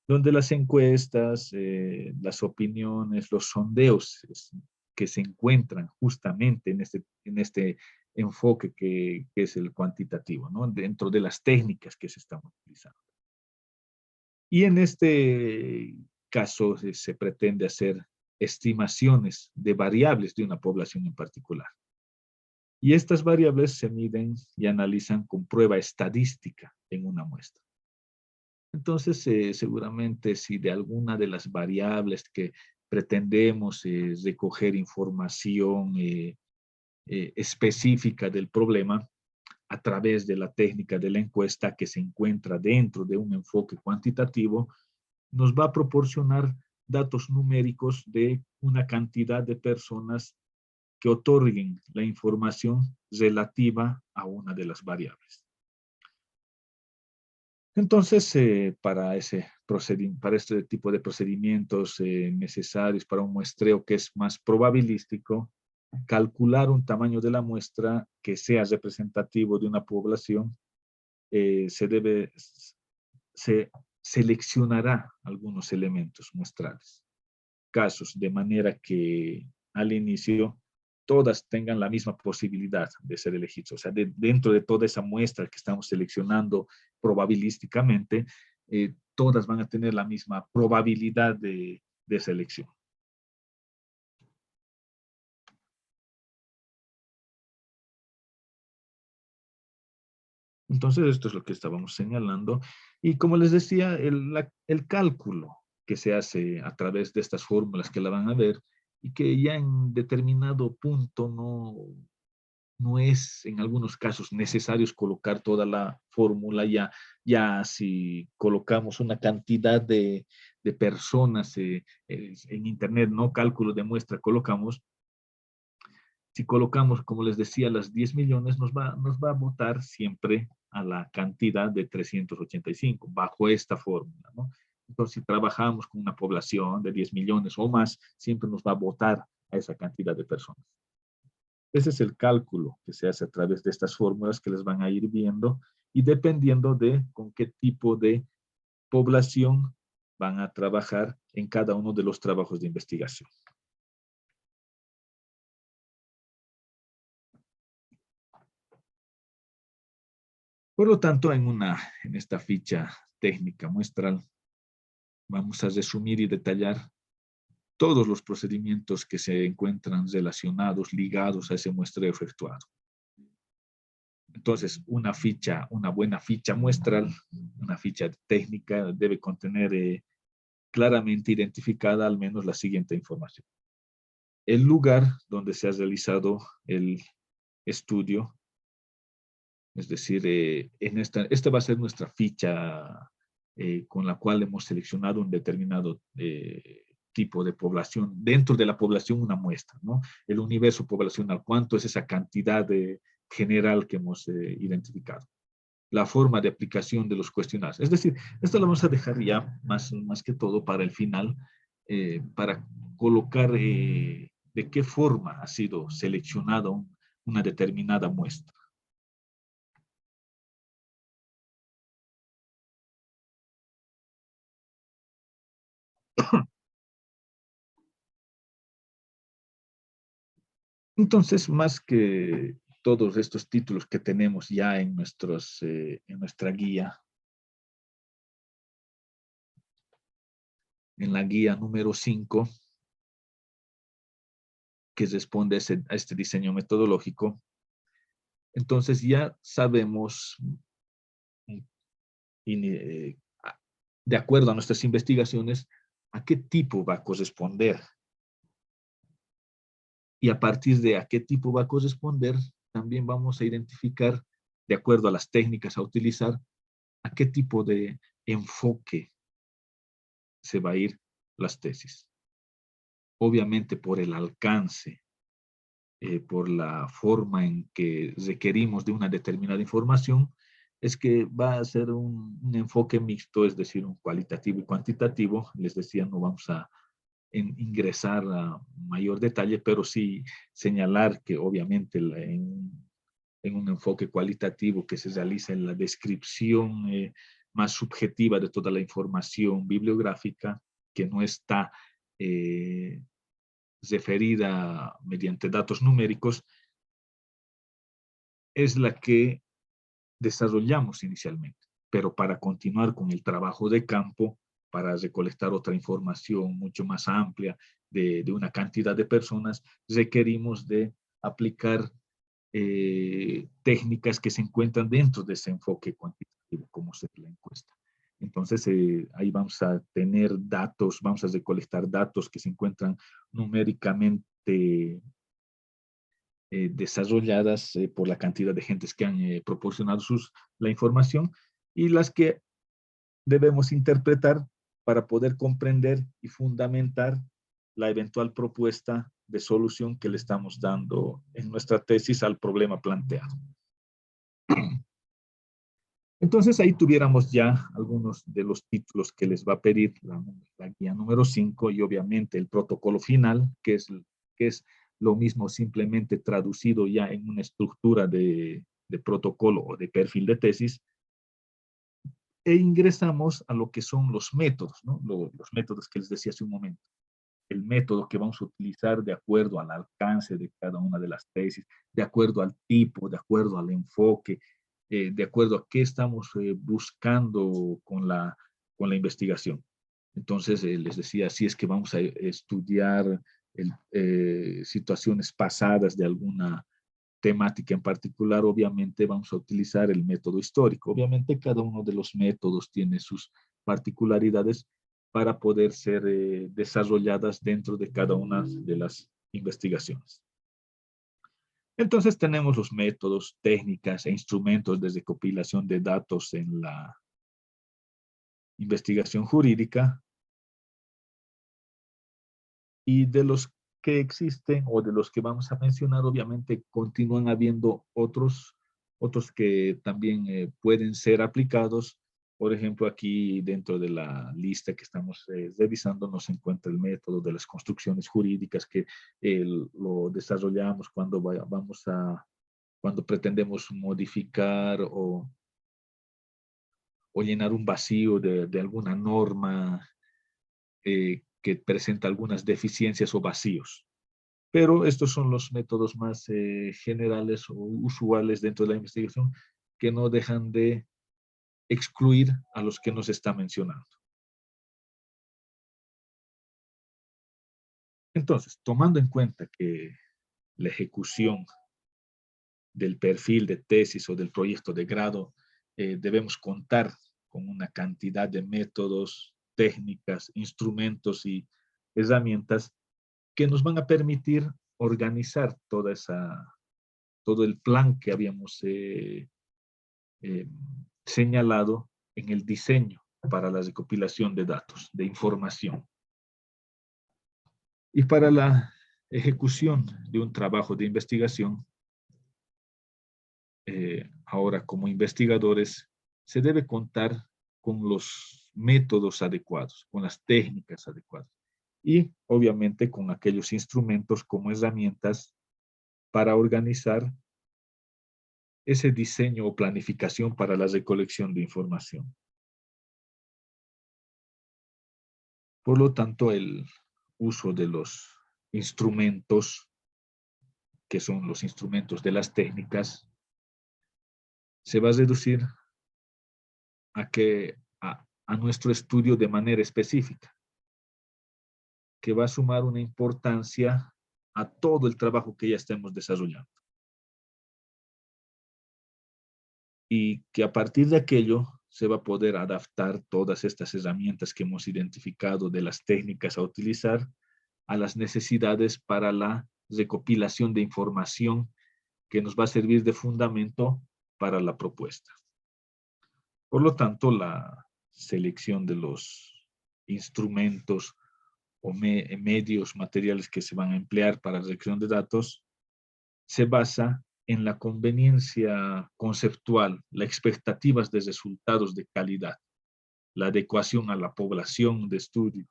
donde las encuestas, las opiniones, los sondeos que se encuentran justamente en este enfoque que es el cuantitativo, ¿no? Dentro de las técnicas que se están utilizando. Y en este caso se pretende hacer estimaciones de variables de una población en particular. Y estas variables se miden y analizan con prueba estadística en una muestra. Entonces, seguramente si de alguna de las variables que pretendemos recoger información específica del problema a través de la técnica de la encuesta que se encuentra dentro de un enfoque cuantitativo, nos va a proporcionar datos numéricos de una cantidad de personas que otorguen la información relativa a una de las variables. Entonces, para este tipo de procedimientos necesarios para un muestreo que es más probabilístico, calcular un tamaño de la muestra que sea representativo de una población, se seleccionará algunos elementos muestrales, casos, de manera que al inicio todas tengan la misma posibilidad de ser elegidos. O sea, dentro de toda esa muestra que estamos seleccionando probabilísticamente, todas van a tener la misma probabilidad de selección. Entonces, esto es lo que estábamos señalando. Y como les decía, el cálculo que se hace a través de estas fórmulas que la van a ver y que ya en determinado punto no es en algunos casos necesario colocar toda la fórmula. Ya si colocamos una cantidad de personas en internet, no cálculo de muestra, si colocamos, como les decía, las 10 millones, nos va a botar siempre a la cantidad de 385, bajo esta fórmula, ¿no? Entonces, si trabajamos con una población de 10 millones o más, siempre nos va a botar a esa cantidad de personas. Ese es el cálculo que se hace a través de estas fórmulas que les van a ir viendo y dependiendo de con qué tipo de población van a trabajar en cada uno de los trabajos de investigación. Por lo tanto, en esta ficha técnica muestral, vamos a resumir y detallar todos los procedimientos que se encuentran relacionados, ligados a ese muestreo efectuado. Entonces, una buena ficha muestral, una ficha técnica debe contener claramente identificada al menos la siguiente información. El lugar donde se ha realizado el estudio, es decir, esta va a ser nuestra ficha con la cual hemos seleccionado un determinado tipo de población. Dentro de la población una muestra, ¿no? El universo poblacional, ¿cuánto es esa cantidad general que hemos identificado? La forma de aplicación de los cuestionarios. Es decir, esto lo vamos a dejar ya más que todo para el final, para colocar de qué forma ha sido seleccionada una determinada muestra. Entonces, más que todos estos títulos que tenemos ya en nuestra guía, en la guía número 5, que responde a este diseño metodológico, entonces ya sabemos, de acuerdo a nuestras investigaciones, a qué tipo va a corresponder. Y a partir de a qué tipo va a corresponder, también vamos a identificar, de acuerdo a las técnicas a utilizar, a qué tipo de enfoque se va a ir las tesis. Obviamente por el alcance, por la forma en que requerimos de una determinada información, es que va a ser un enfoque mixto, es decir, un cualitativo y cuantitativo. Les decía, no vamos a ingresar a mayor detalle, pero sí señalar que obviamente en un enfoque cualitativo que se realiza en la descripción más subjetiva de toda la información bibliográfica, que no está referida mediante datos numéricos, es la que desarrollamos inicialmente. Pero para continuar con el trabajo de campo, para recolectar otra información mucho más amplia de una cantidad de personas, requerimos de aplicar técnicas que se encuentran dentro de ese enfoque cuantitativo, como ser la encuesta. Entonces, ahí vamos a tener datos, vamos a recolectar datos que se encuentran numéricamente desarrolladas por la cantidad de gentes que han proporcionado la información y las que debemos interpretar para poder comprender y fundamentar la eventual propuesta de solución que le estamos dando en nuestra tesis al problema planteado. Entonces ahí tuviéramos ya algunos de los títulos que les va a pedir la guía número 5 y obviamente el protocolo final, que es lo mismo simplemente traducido ya en una estructura de protocolo o de perfil de tesis, e ingresamos a lo que son los métodos, ¿no? Los métodos que les decía hace un momento. El método que vamos a utilizar de acuerdo al alcance de cada una de las tesis, de acuerdo al tipo, de acuerdo al enfoque, de acuerdo a qué estamos buscando con la investigación. Entonces, les decía, si es que vamos a estudiar situaciones pasadas de alguna temática en particular, obviamente vamos a utilizar el método histórico. Obviamente cada uno de los métodos tiene sus particularidades para poder ser desarrolladas dentro de cada una de las investigaciones. Entonces tenemos los métodos, técnicas e instrumentos de recopilación de datos en la investigación jurídica, y de los que existen o de los que vamos a mencionar, obviamente continúan habiendo otros que también pueden ser aplicados. Por ejemplo, aquí dentro de la lista que estamos revisando nos encuentra el método de las construcciones jurídicas que lo desarrollamos cuando cuando pretendemos modificar o llenar un vacío de alguna norma que presenta algunas deficiencias o vacíos. Pero estos son los métodos más generales o usuales dentro de la investigación que no dejan de excluir a los que nos está mencionando. Entonces, tomando en cuenta que la ejecución del perfil de tesis o del proyecto de grado debemos contar con una cantidad de métodos, técnicas, instrumentos y herramientas que nos van a permitir organizar todo el plan que habíamos señalado en el diseño para la recopilación de datos, de información. Y para la ejecución de un trabajo de investigación, ahora como investigadores, se debe contar con los métodos adecuados, con las técnicas adecuadas y obviamente con aquellos instrumentos como herramientas para organizar ese diseño o planificación para la recolección de información. Por lo tanto, el uso de los instrumentos, que son los instrumentos de las técnicas, se va a reducir a nuestro estudio de manera específica, que va a sumar una importancia a todo el trabajo que ya estemos desarrollando. Y que a partir de aquello se va a poder adaptar todas estas herramientas que hemos identificado de las técnicas a utilizar a las necesidades para la recopilación de información que nos va a servir de fundamento para la propuesta. Por lo tanto, la selección de los instrumentos o medios materiales que se van a emplear para la recolección de datos se basa en la conveniencia conceptual, las expectativas de resultados de calidad, la adecuación a la población de estudio.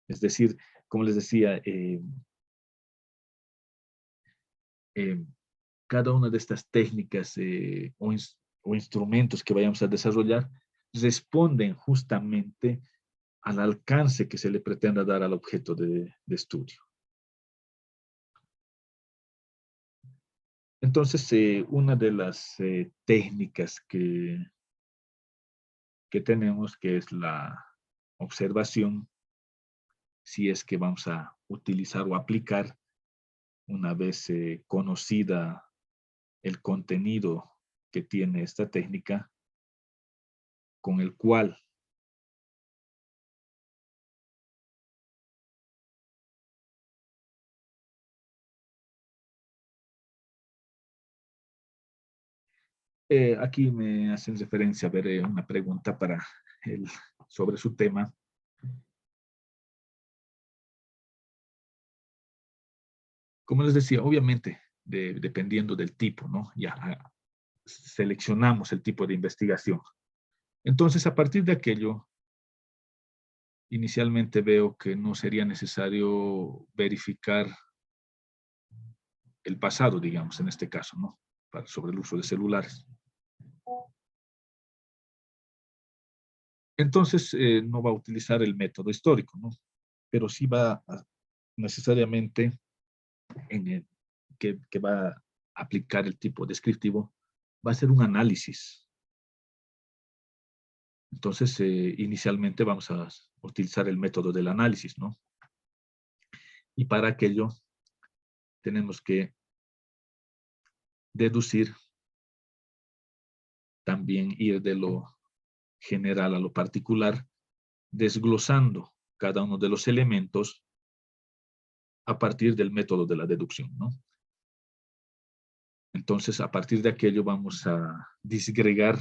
Es decir, como les decía, cada una de estas técnicas o instrumentos que vayamos a desarrollar responden justamente al alcance que se le pretenda dar al objeto de estudio. Entonces, una de las técnicas que tenemos, que es la observación, si es que vamos a utilizar o aplicar una vez conocida el contenido que tiene esta técnica, con el cual aquí me hacen referencia a ver una pregunta sobre su tema. Como les decía, obviamente, dependiendo del tipo, ¿no? Ya seleccionamos el tipo de investigación. Entonces, a partir de aquello, inicialmente veo que no sería necesario verificar el pasado, digamos, en este caso, ¿no? Sobre el uso de celulares. Entonces, no va a utilizar el método histórico, ¿no? Pero sí va necesariamente que va a aplicar el tipo descriptivo, va a ser un análisis. Entonces, inicialmente vamos a utilizar el método del análisis, ¿no? Y para aquello tenemos que deducir, también ir de lo general a lo particular, desglosando cada uno de los elementos a partir del método de la deducción, ¿no? Entonces, a partir de aquello vamos a disgregar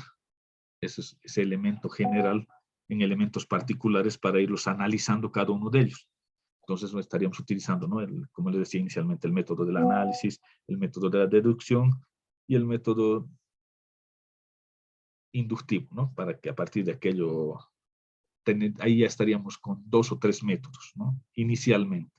ese elemento general en elementos particulares para irlos analizando cada uno de ellos. Entonces, estaríamos utilizando, ¿no? Como les decía inicialmente, el método del análisis, el método de la deducción y el método inductivo, ¿no? Para que a partir de aquello, ahí ya estaríamos con 2 o 3 métodos, ¿no? Inicialmente.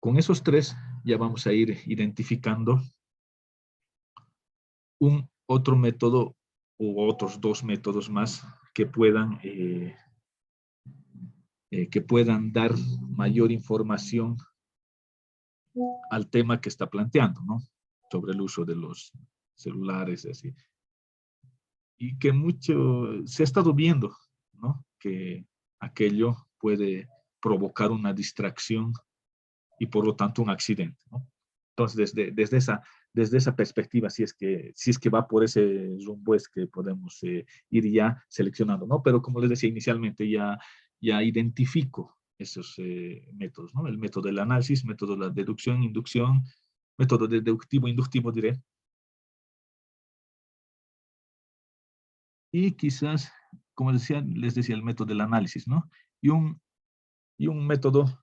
Con esos 3 ya vamos a ir identificando un otro método u otros 2 métodos más que puedan dar mayor información al tema que está planteando, ¿no? Sobre el uso de los celulares, así. Y que mucho se ha estado viendo, ¿no? Que aquello puede provocar una distracción y por lo tanto un accidente, ¿no? Entonces, desde esa perspectiva, si es que va por ese rumbo, es que podemos ir ya seleccionando, ¿no? Pero como les decía inicialmente, ya identifico esos métodos, ¿no? El método del análisis, método de la deducción, inducción, método deductivo, inductivo, diré. Y quizás, como les decía, el método del análisis, ¿no? Y un método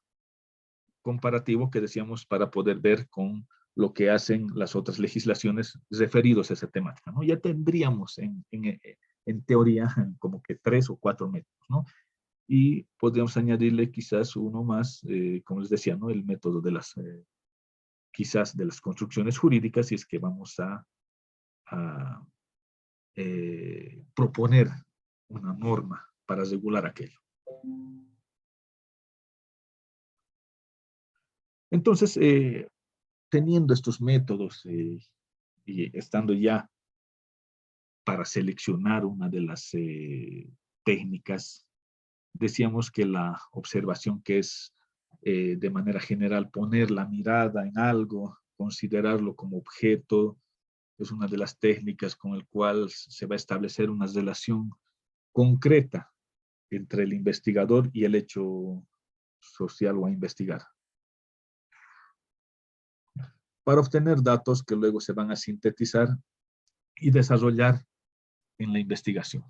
comparativo que decíamos para poder ver con lo que hacen las otras legislaciones referidos a esa temática, ¿no? Ya tendríamos en teoría como que 3 o 4 métodos, ¿no? Y podríamos añadirle quizás uno más, como les decía, ¿no? El método de quizás de las construcciones jurídicas, si es que vamos a proponer una norma para regular aquello. Entonces, teniendo estos métodos y estando ya para seleccionar una de las técnicas, decíamos que la observación, que es de manera general poner la mirada en algo, considerarlo como objeto, es una de las técnicas con el cual se va a establecer una relación concreta entre el investigador y el hecho social o a investigar, para obtener datos que luego se van a sintetizar y desarrollar en la investigación.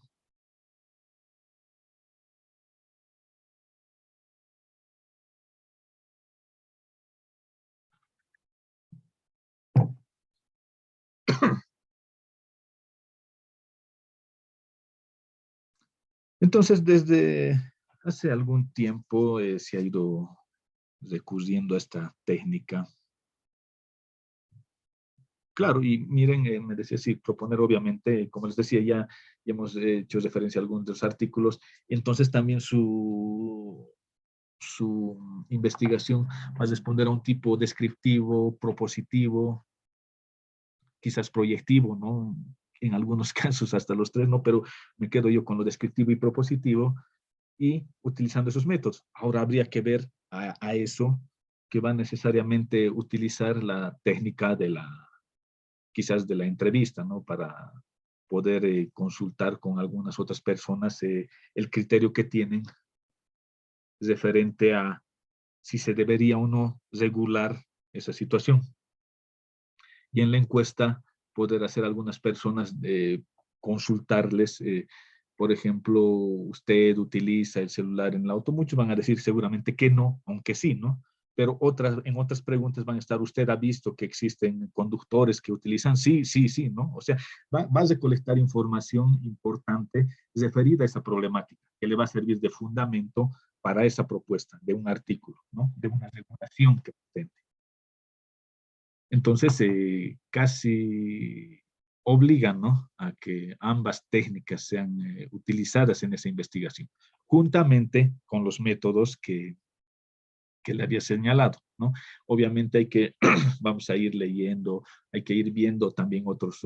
Entonces, desde hace algún tiempo se ha ido recurriendo a esta técnica. Claro, y miren, me decía, sí, proponer obviamente, como les decía, ya hemos hecho referencia a algunos de los artículos, entonces también su investigación va a responder a un tipo descriptivo, propositivo, quizás proyectivo, ¿no? En algunos casos hasta los 3, ¿no? Pero me quedo yo con lo descriptivo y propositivo y utilizando esos métodos. Ahora habría que ver a eso que va necesariamente a utilizar la técnica quizás de la entrevista, ¿no? Para poder consultar con algunas otras personas el criterio que tienen referente a si se debería o no regular esa situación. Y en la encuesta poder hacer algunas personas, consultarles, por ejemplo, usted utiliza el celular en el auto, muchos van a decir seguramente que no, aunque sí, ¿no? Pero en otras preguntas van a estar, ¿usted ha visto que existen conductores que utilizan? Sí, sí, sí, ¿no? O sea, vas a recolectar información importante referida a esa problemática, que le va a servir de fundamento para esa propuesta de un artículo, ¿no? De una regulación que pretende. Entonces, casi obligan, ¿no? A que ambas técnicas sean utilizadas en esa investigación, juntamente con los métodos que le había señalado, ¿no? Obviamente vamos a ir leyendo, hay que ir viendo también otros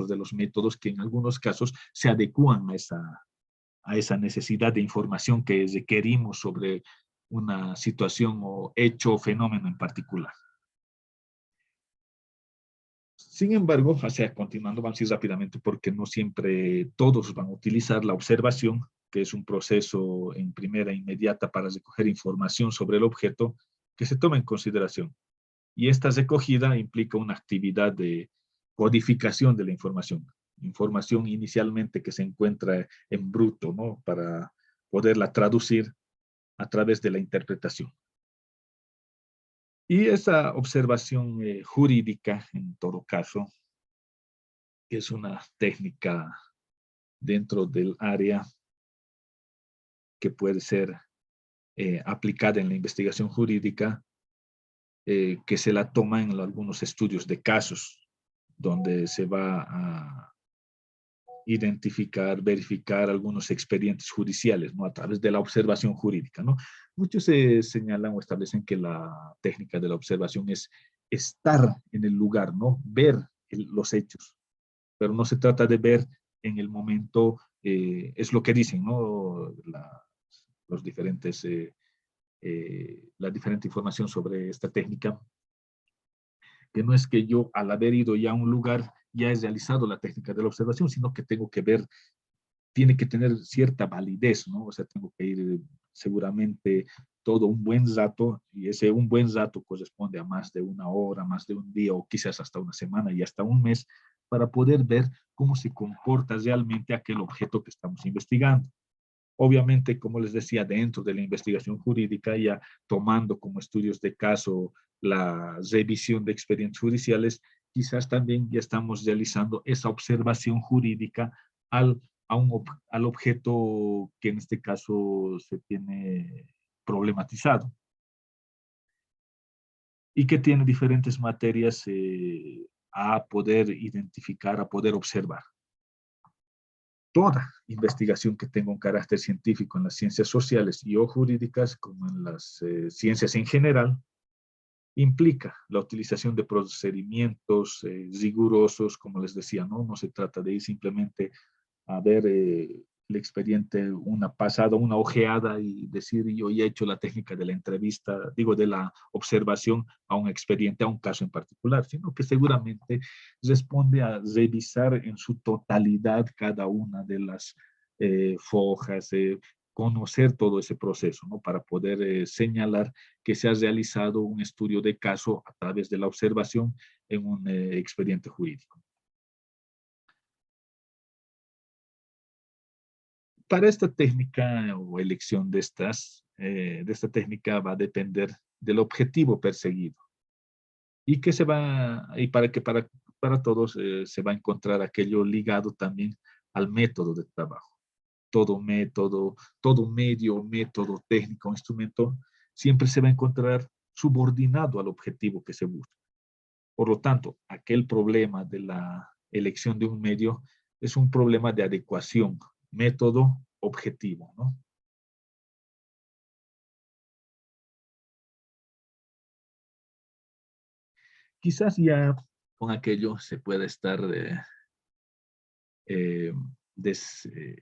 de los métodos que en algunos casos se adecúan a esa necesidad de información que requerimos sobre una situación o hecho o fenómeno en particular. Sin embargo, o sea, continuando, vamos a ir rápidamente porque no siempre todos van a utilizar la observación, que es un proceso en primera inmediata para recoger información sobre el objeto que se toma en consideración. Y esta recogida implica una actividad de codificación de la información inicialmente que se encuentra en bruto, ¿no? Para poderla traducir a través de la interpretación. Y esa observación jurídica, en todo caso, que es una técnica dentro del área que puede ser aplicada en la investigación jurídica, que se la toma en algunos estudios de casos, donde se va a identificar, verificar algunos expedientes judiciales, ¿no? A través de la observación jurídica, ¿no? Muchos se señalan o establecen que la técnica de la observación es estar en el lugar, ¿no? Ver los hechos, pero no se trata de ver en el momento, es lo que dicen, ¿no? Los diferentes, la diferente información sobre esta técnica, que no es que yo al haber ido ya a un lugar ya he realizado la técnica de la observación, sino que tengo que ver, tiene que tener cierta validez, ¿no? O sea, tengo que ir seguramente todo un buen rato, y ese un buen rato corresponde a más de una hora, más de un día, o quizás hasta una semana y hasta un mes, para poder ver cómo se comporta realmente aquel objeto que estamos investigando. Obviamente, como les decía, dentro de la investigación jurídica, ya tomando como estudios de caso la revisión de expedientes judiciales, quizás también ya estamos realizando esa observación jurídica al objeto que en este caso se tiene problematizado y que tiene diferentes materias a poder identificar, a poder observar. Toda investigación que tenga un carácter científico en las ciencias sociales y o jurídicas, como en las ciencias en general, implica la utilización de procedimientos rigurosos, como les decía, ¿no? No se trata de ir simplemente a ver el expediente una pasada, una ojeada y decir yo ya he hecho la técnica de la entrevista, digo de la observación a un expediente, a un caso en particular, sino que seguramente responde a revisar en su totalidad cada una de las fojas, conocer todo ese proceso, ¿no? Para poder señalar que se ha realizado un estudio de caso a través de la observación en un expediente jurídico. Para esta técnica o elección de esta técnica va a depender del objetivo perseguido y que para todos se va a encontrar aquello ligado también al método de trabajo. Todo método, todo medio, método, técnica o instrumento siempre se va a encontrar subordinado al objetivo que se busca. Por lo tanto, aquel problema de la elección de un medio es un problema de adecuación, método, objetivo, ¿no? Quizás ya con aquello se pueda estar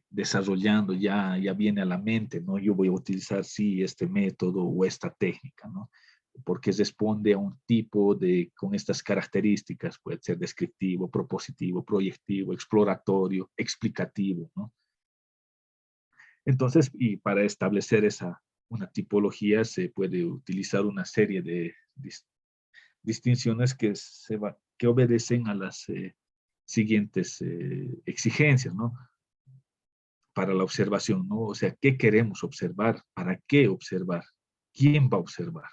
desarrollando, ya viene a la mente, ¿no? Yo voy a utilizar, sí, este método o esta técnica, ¿no? Porque responde a un tipo con estas características, puede ser descriptivo, propositivo, proyectivo, exploratorio, explicativo, ¿no? Entonces, y para establecer una tipología se puede utilizar una serie de distinciones que obedecen a las siguientes exigencias, ¿no? Para la observación, ¿no? O sea, ¿qué queremos observar? ¿Para qué observar? ¿Quién va a observar?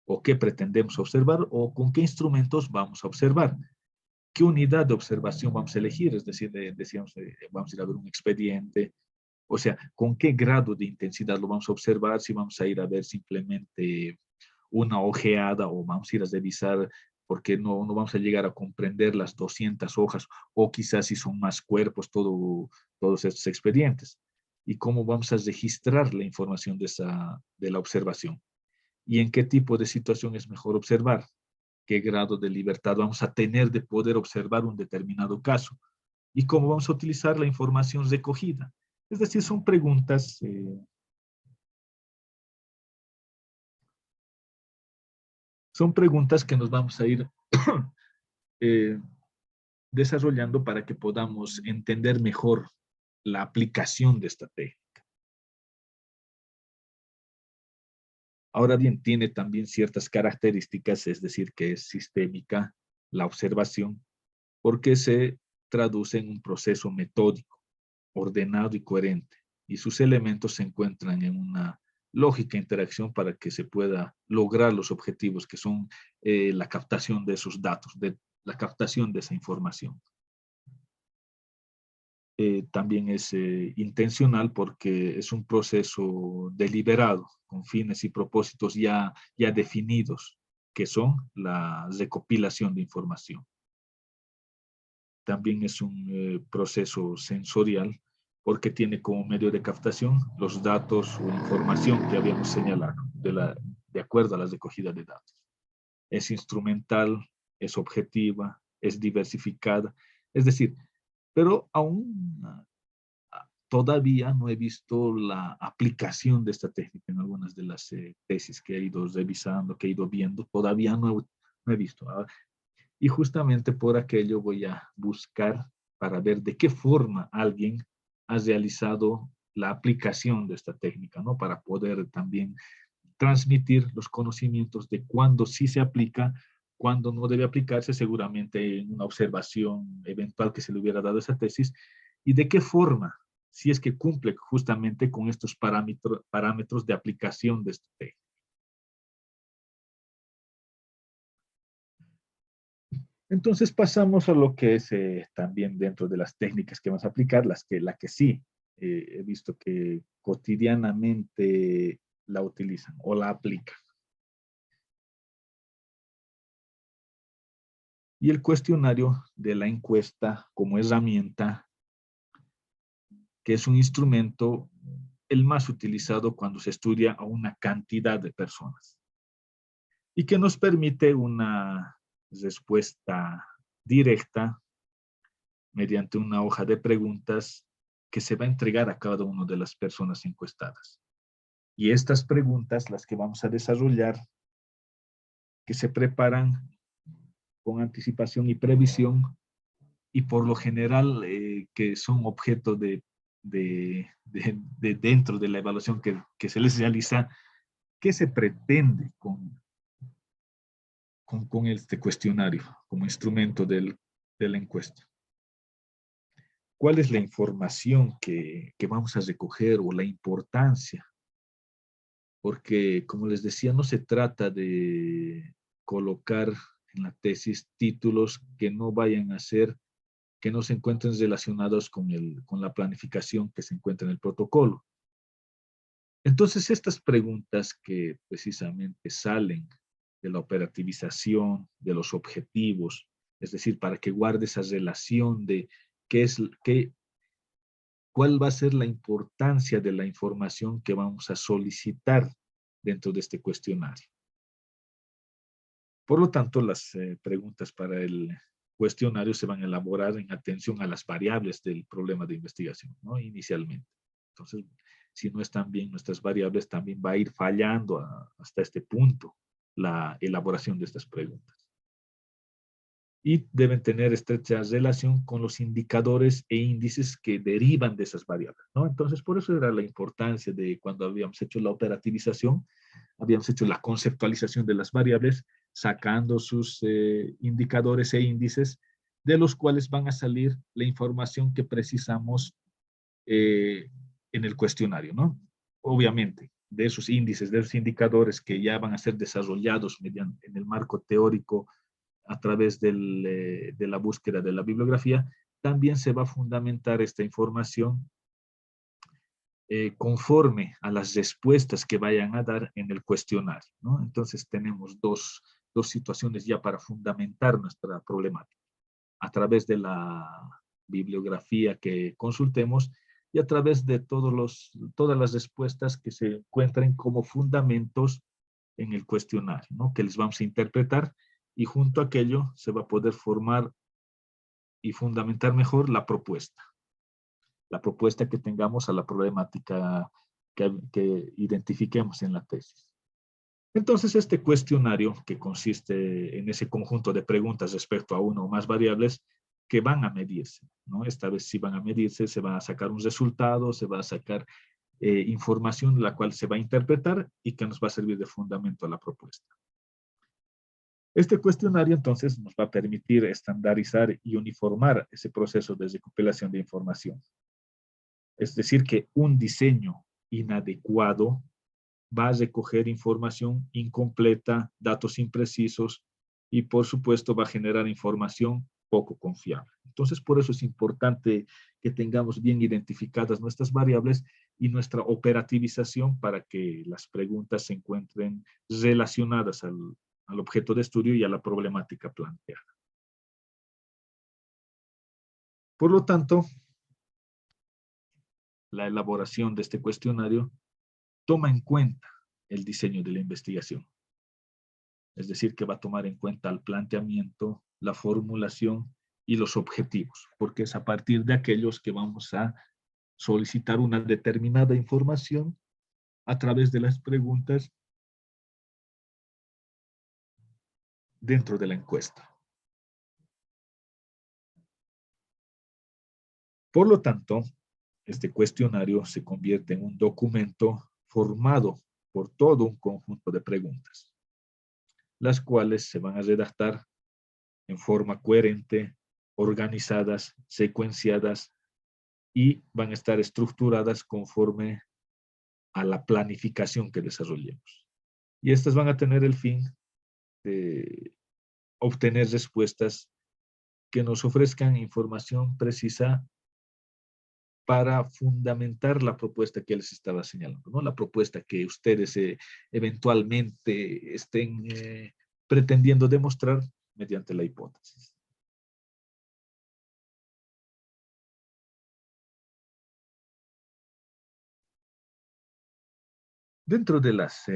¿O qué pretendemos observar? ¿O con qué instrumentos vamos a observar? ¿Qué unidad de observación vamos a elegir? Es decir, decíamos, vamos a ir a ver un expediente. O sea, ¿con qué grado de intensidad lo vamos a observar? Si vamos a ir a ver simplemente una ojeada o vamos a ir a revisar porque no vamos a llegar a comprender las 200 hojas o quizás si son más cuerpos, todos estos expedientes. ¿Y cómo vamos a registrar la información de la observación? ¿Y en qué tipo de situación es mejor observar? ¿Qué grado de libertad vamos a tener de poder observar un determinado caso? ¿Y cómo vamos a utilizar la información recogida? Es decir, son preguntas Son preguntas que nos vamos a ir desarrollando para que podamos entender mejor la aplicación de esta técnica. Ahora bien, tiene también ciertas características, es decir, que es sistémica la observación, porque se traduce en un proceso metódico, ordenado y coherente, y sus elementos se encuentran en una lógica interacción para que se pueda lograr los objetivos que son la captación de esos datos, la captación de esa información. También es intencional porque es un proceso deliberado, con fines y propósitos ya definidos, que son la recopilación de información. También es un proceso sensorial porque tiene como medio de captación los datos o información que habíamos señalado de acuerdo a las recogidas de datos. Es instrumental, es objetiva, es diversificada, es decir, pero aún todavía no he visto la aplicación de esta técnica en algunas de las tesis que he ido revisando, que he ido viendo, todavía no he visto. Y justamente por aquello voy a buscar para ver de qué forma alguien ha realizado la aplicación de esta técnica, ¿no? Para poder también transmitir los conocimientos de cuándo sí se aplica, cuándo no debe aplicarse, seguramente en una observación eventual que se le hubiera dado a esa tesis, y de qué forma, si es que cumple justamente con estos parámetros de aplicación de esta técnica. Entonces pasamos a lo que es también dentro de las técnicas que vamos a aplicar, la que sí he visto que cotidianamente la utilizan o la aplican. Y el cuestionario de la encuesta como herramienta, que es un instrumento el más utilizado cuando se estudia a una cantidad de personas y que nos permite una respuesta directa mediante una hoja de preguntas que se va a entregar a cada una de las personas encuestadas. Y estas preguntas, las que vamos a desarrollar, que se preparan con anticipación y previsión, y por lo general que son objeto de dentro de la evaluación que se les realiza, ¿qué se pretende con este cuestionario como instrumento de la encuesta? ¿Cuál es la información que vamos a recoger o la importancia? Porque, como les decía, no se trata de colocar en la tesis títulos que no vayan a ser, que no se encuentren relacionados con la planificación que se encuentra en el protocolo. Entonces, estas preguntas que precisamente salen de la operativización, de los objetivos, es decir, para que guarde esa relación de cuál va a ser la importancia de la información que vamos a solicitar dentro de este cuestionario. Por lo tanto, las preguntas para el cuestionario se van a elaborar en atención a las variables del problema de investigación, ¿no? Inicialmente. Entonces, si no están bien nuestras variables, también va a ir fallando hasta este punto la elaboración de estas preguntas. Y deben tener estrecha relación con los indicadores e índices que derivan de esas variables, ¿no? Entonces, por eso era la importancia de cuando habíamos hecho la operativización, habíamos hecho la conceptualización de las variables, sacando sus indicadores e índices, de los cuales van a salir la información que precisamos en el cuestionario, ¿no? Obviamente, de esos índices, de esos indicadores que ya van a ser desarrollados mediante, en el marco teórico a través de la búsqueda de la bibliografía, también se va a fundamentar esta información conforme a las respuestas que vayan a dar en el cuestionario, ¿no? Entonces tenemos dos situaciones ya para fundamentar nuestra problemática. A través de la bibliografía que consultemos y a través de todas las respuestas que se encuentren como fundamentos en el cuestionario, ¿no? Que les vamos a interpretar, y junto a aquello se va a poder formar y fundamentar mejor la propuesta que tengamos a la problemática que identifiquemos en la tesis. Entonces, este cuestionario, que consiste en ese conjunto de preguntas respecto a una o más variables que van a medirse, ¿no? Esta vez sí van a medirse, se va a sacar un resultado, se va a sacar información la cual se va a interpretar y que nos va a servir de fundamento a la propuesta. Este cuestionario entonces nos va a permitir estandarizar y uniformar ese proceso de recopilación de información. Es decir, que un diseño inadecuado va a recoger información incompleta, datos imprecisos y por supuesto va a generar información poco confiable. Entonces, por eso es importante que tengamos bien identificadas nuestras variables y nuestra operativización para que las preguntas se encuentren relacionadas al objeto de estudio y a la problemática planteada. Por lo tanto, la elaboración de este cuestionario toma en cuenta el diseño de la investigación. Es decir, que va a tomar en cuenta el planteamiento, la formulación y los objetivos, porque es a partir de aquellos que vamos a solicitar una determinada información a través de las preguntas dentro de la encuesta. Por lo tanto, este cuestionario se convierte en un documento formado por todo un conjunto de preguntas, las cuales se van a redactar en forma coherente, organizadas, secuenciadas y van a estar estructuradas conforme a la planificación que desarrollemos. Y estas van a tener el fin de obtener respuestas que nos ofrezcan información precisa para fundamentar la propuesta que les estaba señalando, ¿no? La propuesta que ustedes eventualmente estén pretendiendo demostrar mediante la hipótesis. Dentro de las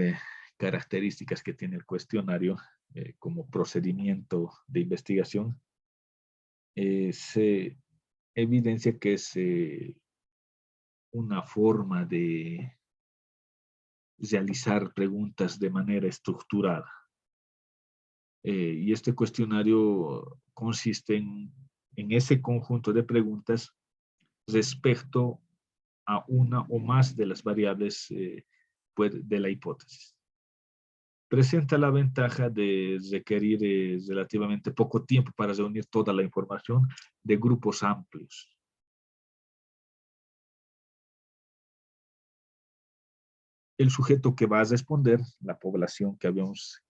características que tiene el cuestionario como procedimiento de investigación, se evidencia que es una forma de realizar preguntas de manera estructurada. Y este cuestionario consiste en ese conjunto de preguntas respecto a una o más de las variables de la hipótesis. Presenta la ventaja de requerir relativamente poco tiempo para reunir toda la información de grupos amplios. El sujeto que va a responder, la población que habíamos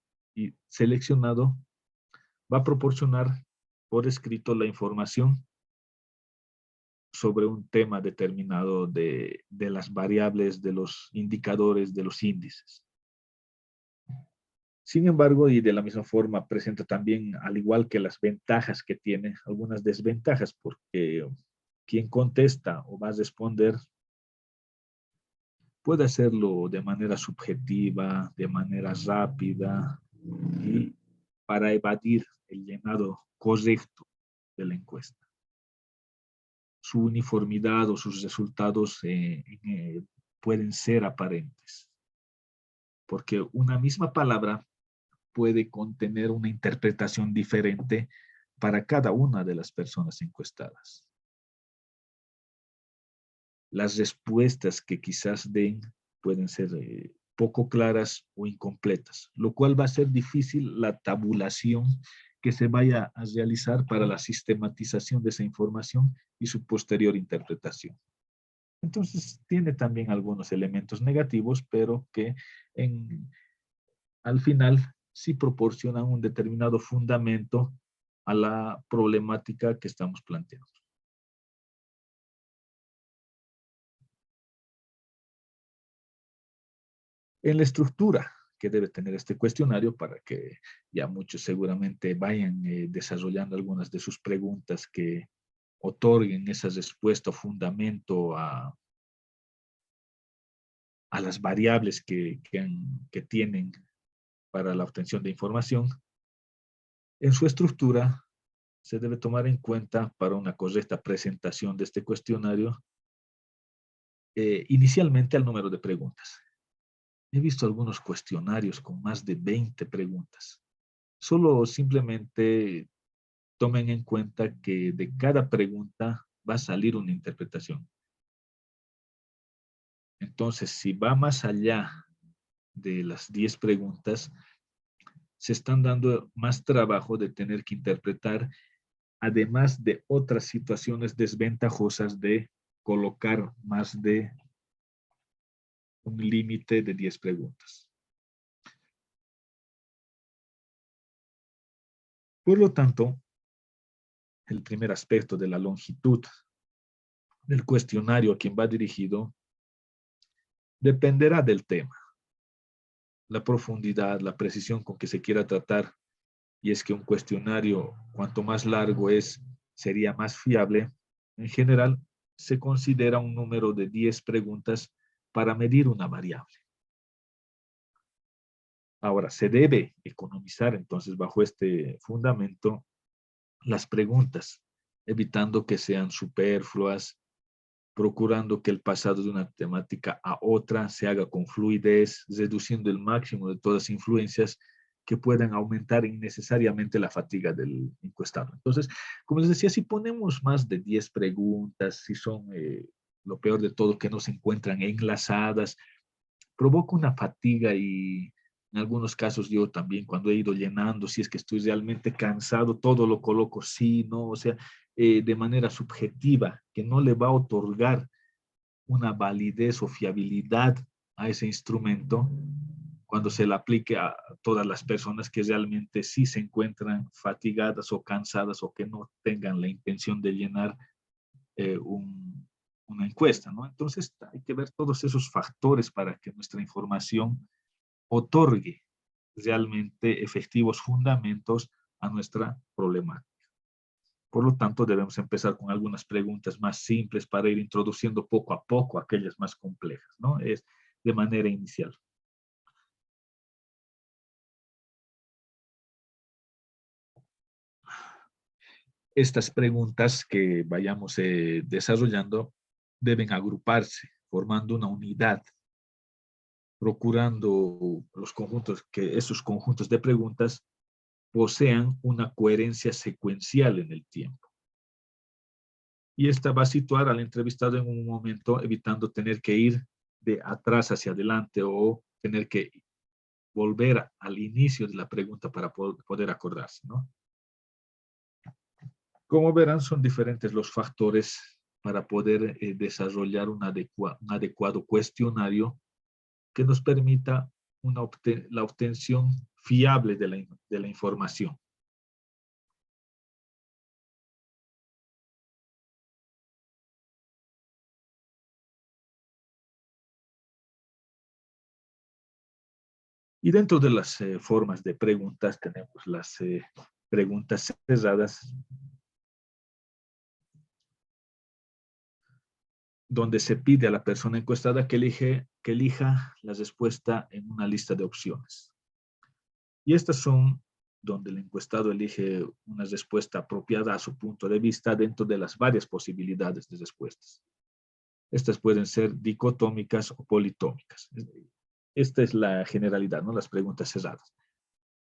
seleccionado, va a proporcionar por escrito la información sobre un tema determinado de las variables, de los indicadores, de los índices. Sin embargo, y de la misma forma, presenta también, al igual que las ventajas que tiene, algunas desventajas, porque quien contesta o va a responder puede hacerlo de manera subjetiva, de manera rápida, y para evadir el llenado correcto de la encuesta. Su uniformidad o sus resultados pueden ser aparentes, porque una misma palabra puede contener una interpretación diferente para cada una de las personas encuestadas. Las respuestas que quizás den pueden ser poco claras o incompletas, lo cual va a ser difícil la tabulación que se vaya a realizar para la sistematización de esa información y su posterior interpretación. Entonces, tiene también algunos elementos negativos, pero que al final sí proporcionan un determinado fundamento a la problemática que estamos planteando. En la estructura que debe tener este cuestionario, para que ya muchos seguramente vayan desarrollando algunas de sus preguntas que otorguen esa respuesta o fundamento a las variables que tienen para la obtención de información. En su estructura se debe tomar en cuenta para una correcta presentación de este cuestionario inicialmente el número de preguntas. He visto algunos cuestionarios con más de 20 preguntas. Solo simplemente tomen en cuenta que de cada pregunta va a salir una interpretación. Entonces, si va más allá de las 10 preguntas, se están dando más trabajo de tener que interpretar, además de otras situaciones desventajosas de colocar más de un límite de 10 preguntas. Por lo tanto, el primer aspecto de la longitud del cuestionario a quien va dirigido dependerá del tema, la profundidad, la precisión con que se quiera tratar. Y es que un cuestionario, cuanto más largo es, sería más fiable. En general, se considera un número de 10 preguntas para medir una variable. Ahora, se debe economizar entonces bajo este fundamento las preguntas, evitando que sean superfluas, procurando que el pasado de una temática a otra se haga con fluidez, reduciendo el máximo de todas las influencias que puedan aumentar innecesariamente la fatiga del encuestado. Entonces, como les decía, si ponemos más de 10 preguntas, si son lo peor de todo, que no se encuentran enlazadas, provoca una fatiga y en algunos casos yo también cuando he ido llenando, si es que estoy realmente cansado, todo lo coloco sí, no, o sea, de manera subjetiva, que no le va a otorgar una validez o fiabilidad a ese instrumento cuando se le aplique a todas las personas que realmente sí se encuentran fatigadas o cansadas o que no tengan la intención de llenar una encuesta, ¿no? Entonces hay que ver todos esos factores para que nuestra información otorgue realmente efectivos fundamentos a nuestra problemática. Por lo tanto, debemos empezar con algunas preguntas más simples para ir introduciendo poco a poco aquellas más complejas, ¿no? Es de manera inicial. Estas preguntas que vayamos desarrollando deben agruparse, formando una unidad, procurando esos conjuntos de preguntas posean una coherencia secuencial en el tiempo. Y esta va a situar al entrevistado en un momento, evitando tener que ir de atrás hacia adelante o tener que volver al inicio de la pregunta para poder acordarse, ¿no? Como verán, son diferentes los factores para poder desarrollar un adecuado cuestionario que nos permita la obtención fiable de la información. Y dentro de las formas de preguntas tenemos las preguntas cerradas, donde se pide a la persona encuestada que elija la respuesta en una lista de opciones. Y estas son donde el encuestado elige una respuesta apropiada a su punto de vista dentro de las varias posibilidades de respuestas. Estas pueden ser dicotómicas o politómicas. Esta es la generalidad, ¿no? Las preguntas cerradas.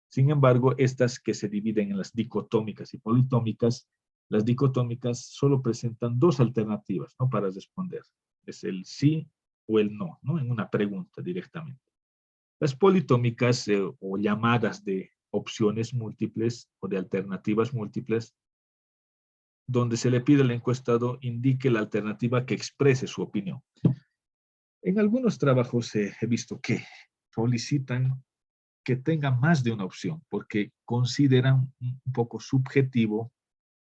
Sin embargo, estas que se dividen en las dicotómicas y politómicas, las dicotómicas solo presentan dos alternativas, ¿no? Para responder. Es el sí o el no, ¿no? En una pregunta directamente. Las politómicas o llamadas de opciones múltiples o de alternativas múltiples, donde se le pide al encuestado indique la alternativa que exprese su opinión. En algunos trabajos he visto que solicitan que tenga más de una opción, porque consideran un poco subjetivo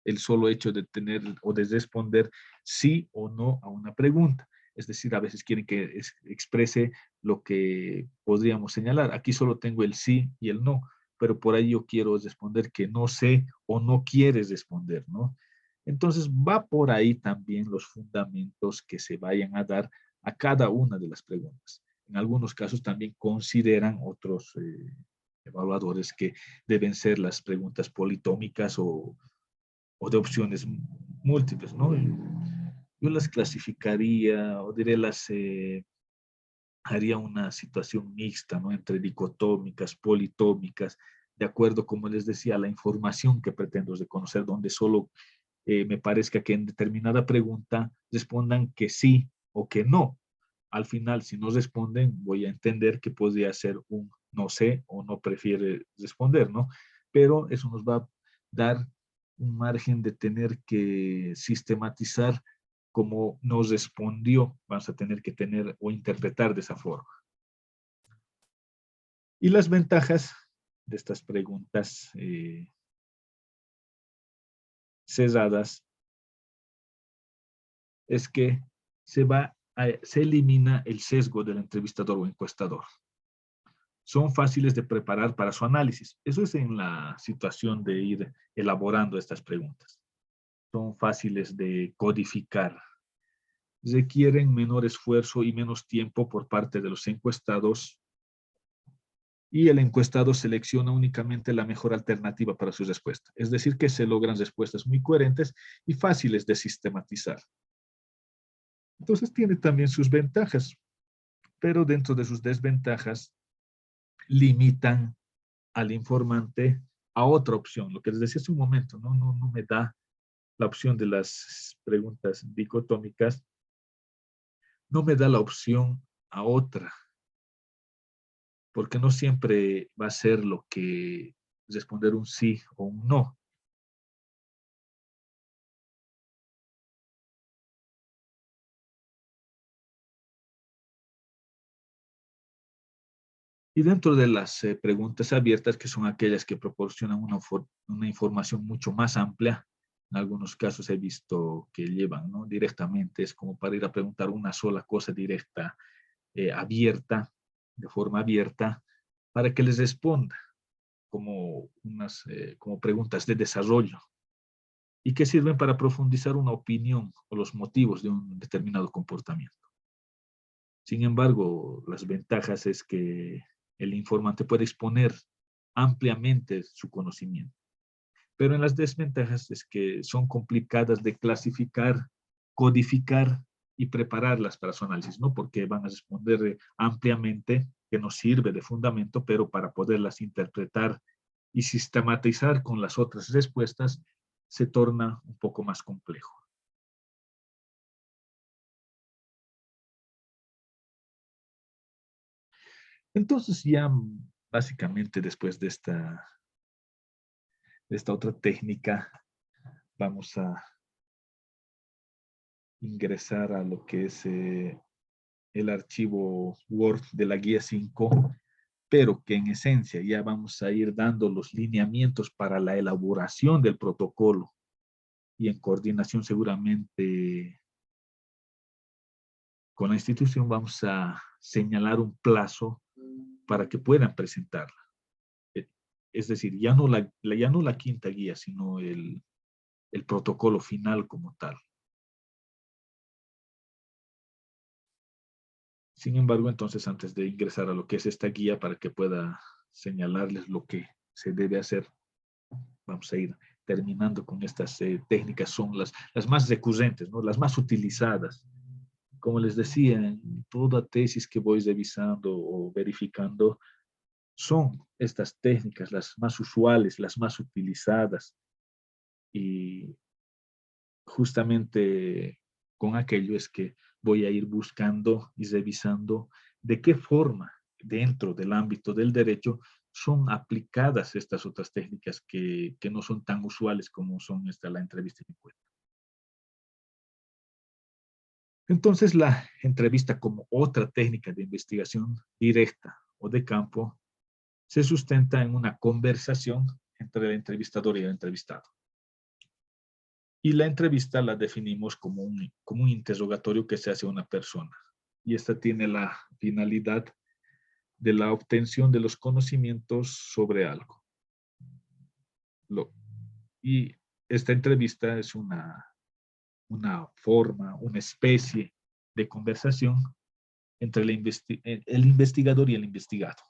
el solo hecho de tener o de responder sí o no a una pregunta. Es decir, a veces quieren que exprese lo que podríamos señalar. Aquí solo tengo el sí y el no, pero por ahí yo quiero responder que no sé o no quieres responder, ¿no? Entonces va por ahí también los fundamentos que se vayan a dar a cada una de las preguntas. En algunos casos también consideran otros evaluadores que deben ser las preguntas politómicas o de opciones múltiples, ¿no? Yo las clasificaría o diré las haría una situación mixta, ¿no? Entre dicotómicas, politómicas, de acuerdo, como les decía, a la información que pretendo de conocer, donde solo me parezca que en determinada pregunta respondan que sí o que no. Al final, si no responden, voy a entender que podría ser un no sé o no prefiere responder, ¿no? Pero eso nos va a dar un margen de tener que sistematizar cómo nos respondió. Vamos a tener que tener o interpretar de esa forma. Y las ventajas de estas preguntas cesadas es que se elimina el sesgo del entrevistador o encuestador. Son fáciles de preparar para su análisis. Eso es en la situación de ir elaborando estas preguntas. Son fáciles de codificar. Requieren menor esfuerzo y menos tiempo por parte de los encuestados, y el encuestado selecciona únicamente la mejor alternativa para su respuesta. Es decir, que se logran respuestas muy coherentes y fáciles de sistematizar. Entonces tiene también sus ventajas, pero dentro de sus desventajas limitan al informante a otra opción. Lo que les decía hace un momento, no me da la opción de las preguntas dicotómicas, no me da la opción a otra, porque no siempre va a ser lo que responder un sí o un no. Y dentro de las preguntas abiertas, que son aquellas que proporcionan una información mucho más amplia, en algunos casos he visto que llevan, ¿no? Directamente, es como para ir a preguntar una sola cosa directa, abierta, de forma abierta, para que les responda como preguntas de desarrollo y que sirven para profundizar una opinión o los motivos de un determinado comportamiento. Sin embargo, las ventajas es que el informante puede exponer ampliamente su conocimiento. Pero en las desventajas es que son complicadas de clasificar, codificar y prepararlas para su análisis, ¿no? Porque van a responder ampliamente, que nos sirve de fundamento, pero para poderlas interpretar y sistematizar con las otras respuestas, se torna un poco más complejo. Entonces ya básicamente después de esta otra técnica, vamos a ingresar a lo que es el archivo Word de la guía 5, pero que en esencia ya vamos a ir dando los lineamientos para la elaboración del protocolo y en coordinación seguramente con la institución vamos a señalar un plazo para que puedan presentarla. Es decir, ya no la quinta guía, sino el protocolo final como tal. Sin embargo, entonces, antes de ingresar a lo que es esta guía para que pueda señalarles lo que se debe hacer, vamos a ir terminando con estas técnicas. Son las más recurrentes, ¿no? Las más utilizadas. Como les decía, en toda tesis que voy revisando o verificando, son estas técnicas las más usuales, las más utilizadas. Y justamente con aquello es que voy a ir buscando y revisando de qué forma dentro del ámbito del derecho son aplicadas estas otras técnicas que no son tan usuales como son la entrevista y encuesta. Entonces, la entrevista como otra técnica de investigación directa o de campo se sustenta en una conversación entre el entrevistador y el entrevistado. Y la entrevista la definimos como un interrogatorio que se hace a una persona. Y esta tiene la finalidad de la obtención de los conocimientos sobre algo. Y esta entrevista es una forma, una especie de conversación entre el investigador y el investigado,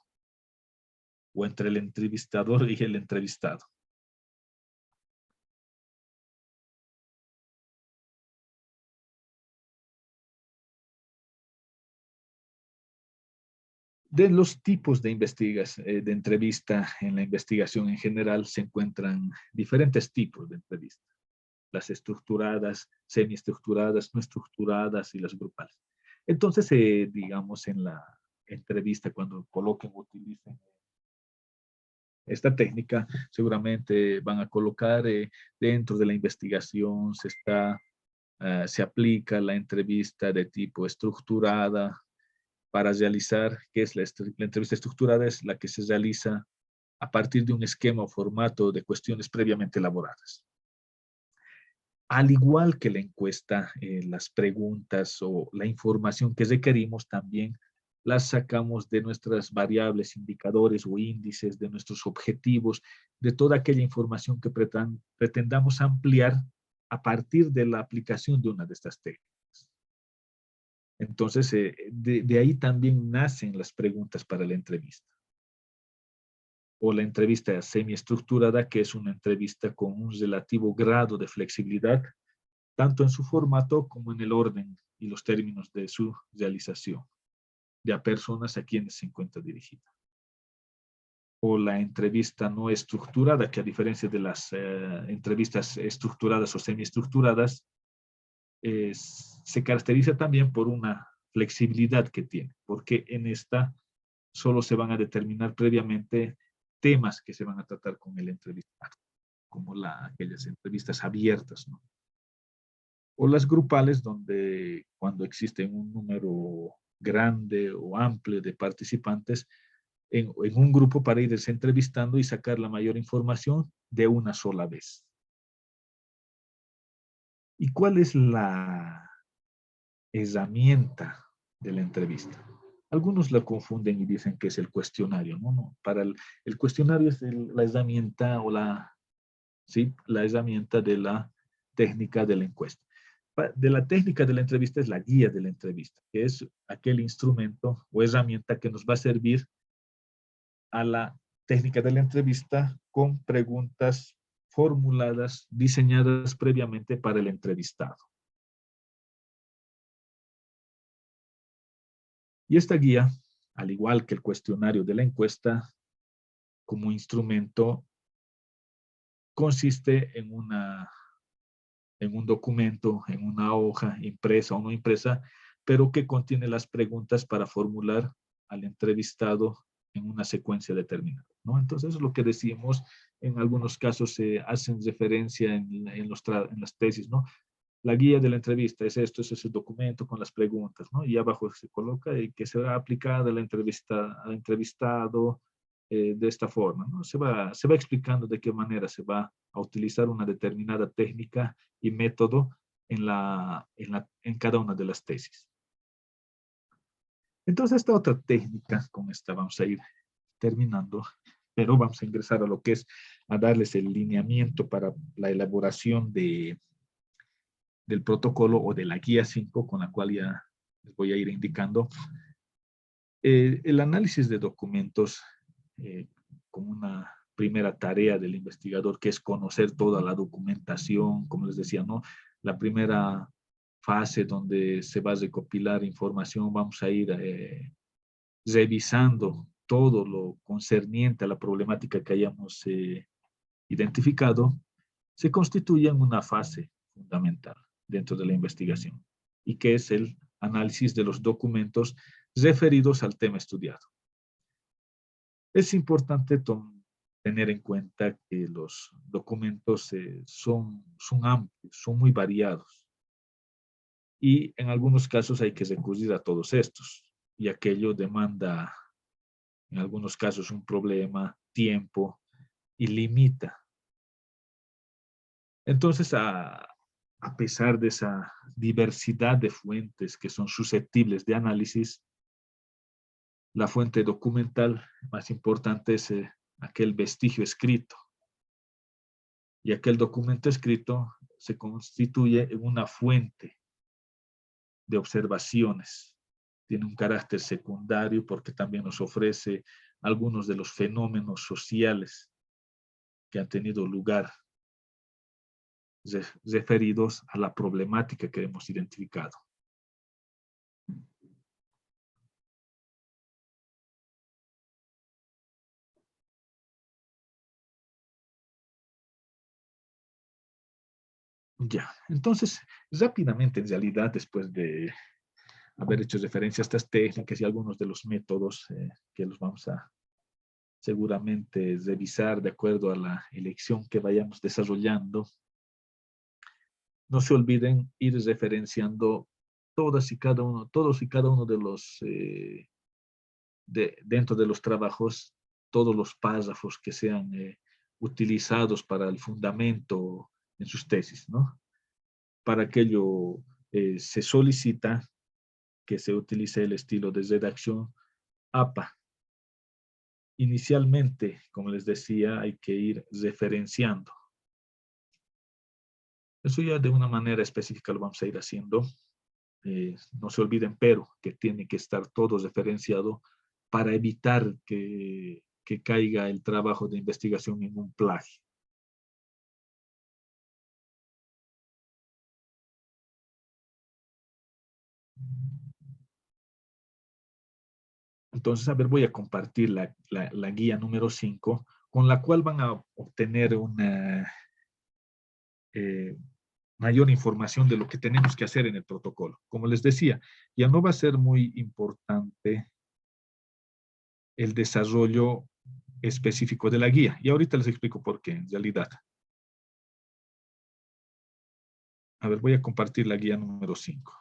o entre el entrevistador y el entrevistado. De los tipos de de entrevista en la investigación en general se encuentran diferentes tipos de entrevistas. Las estructuradas, semiestructuradas, no estructuradas y las grupales. Entonces, digamos, en la entrevista, cuando coloquen o utilicen esta técnica, seguramente van a colocar dentro de la investigación, se aplica la entrevista de tipo estructurada para realizar, que es la entrevista estructurada, es la que se realiza a partir de un esquema o formato de cuestiones previamente elaboradas. Al igual que la encuesta, las preguntas o la información que requerimos también las sacamos de nuestras variables, indicadores o índices, de nuestros objetivos, de toda aquella información que pretendamos ampliar a partir de la aplicación de una de estas técnicas. Entonces, de ahí también nacen las preguntas para la entrevista. O la entrevista semiestructurada, que es una entrevista con un relativo grado de flexibilidad, tanto en su formato como en el orden y los términos de su realización, de a personas a quienes se encuentra dirigida. O la entrevista no estructurada, que a diferencia de las entrevistas estructuradas o semiestructuradas, se caracteriza también por una flexibilidad que tiene, porque en esta solo se van a determinar previamente temas que se van a tratar con el entrevistado, como aquellas entrevistas abiertas, ¿no? O las grupales, donde cuando existe un número grande o amplio de participantes en un grupo para irse entrevistando y sacar la mayor información de una sola vez. ¿Y cuál es la herramienta de la entrevista? Algunos la confunden y dicen que es el cuestionario, ¿no? No, para el cuestionario es la herramienta o la herramienta de la técnica de la encuesta. De la técnica de la entrevista es la guía de la entrevista, que es aquel instrumento o herramienta que nos va a servir a la técnica de la entrevista con preguntas formuladas, diseñadas previamente para el entrevistado. Y esta guía, al igual que el cuestionario de la encuesta, como instrumento, consiste en un documento, en una hoja impresa o no impresa, pero que contiene las preguntas para formular al entrevistado en una secuencia determinada, ¿no? Entonces, lo que decimos, en algunos casos se hacen referencia en las tesis, ¿no? La guía de la entrevista es esto, es ese documento con las preguntas, ¿no? Y abajo se coloca que será aplicada la entrevista al entrevistado de esta forma, ¿no? Se va explicando de qué manera se va a utilizar una determinada técnica y método en cada una de las tesis. Entonces, esta otra técnica, con esta vamos a ir terminando, pero vamos a ingresar a lo que es a darles el lineamiento para la elaboración del protocolo o de la guía 5, con la cual ya les voy a ir indicando. El análisis de documentos como una primera tarea del investigador, que es conocer toda la documentación, como les decía, ¿no? La primera fase donde se va a recopilar información, vamos a ir revisando todo lo concerniente a la problemática que hayamos identificado, se constituye en una fase fundamental dentro de la investigación, y que es el análisis de los documentos referidos al tema estudiado. Es importante tener en cuenta que los documentos son amplios, son muy variados, y en algunos casos hay que recurrir a todos estos, y aquello demanda, en algunos casos, un problema, tiempo, y limita. Entonces, a pesar de esa diversidad de fuentes que son susceptibles de análisis, la fuente documental más importante es aquel vestigio escrito. Y aquel documento escrito se constituye en una fuente de observaciones. Tiene un carácter secundario porque también nos ofrece algunos de los fenómenos sociales que han tenido lugar referidos a la problemática que hemos identificado. Ya, entonces, rápidamente, en realidad, después de haber hecho referencia a estas técnicas y algunos de los métodos que los vamos a seguramente revisar de acuerdo a la elección que vayamos desarrollando, no se olviden ir referenciando todos y cada uno de los, dentro de los trabajos, todos los párrafos que sean utilizados para el fundamento en sus tesis, ¿no? Para aquello se solicita que se utilice el estilo de redacción APA. Inicialmente, como les decía, hay que ir referenciando. Eso ya de una manera específica lo vamos a ir haciendo. No se olviden, pero, que tiene que estar todo referenciado para evitar que caiga el trabajo de investigación en un plagio. Entonces, a ver, voy a compartir la guía número 5, con la cual van a obtener una mayor información de lo que tenemos que hacer en el protocolo. Como les decía, ya no va a ser muy importante el desarrollo específico de la guía. Y ahorita les explico por qué, en realidad. A ver, voy a compartir la guía número 5.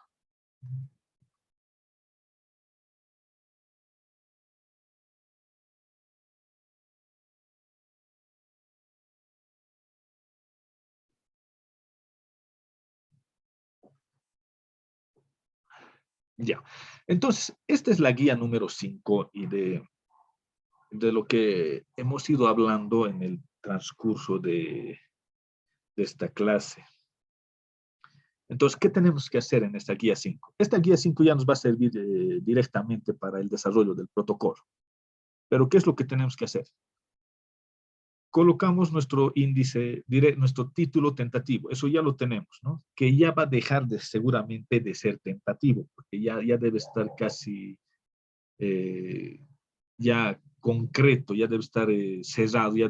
Ya. Entonces, esta es la guía número 5 y de lo que hemos ido hablando en el transcurso de esta clase. Entonces, ¿qué tenemos que hacer en esta guía 5? Esta guía 5 ya nos va a servir directamente para el desarrollo del protocolo. Pero, ¿qué es lo que tenemos que hacer? Colocamos nuestro índice, nuestro título tentativo. Eso ya lo tenemos, ¿no? Que ya va a dejar seguramente de ser tentativo, porque ya debe estar casi ya concreto, ya debe estar cerrado, ya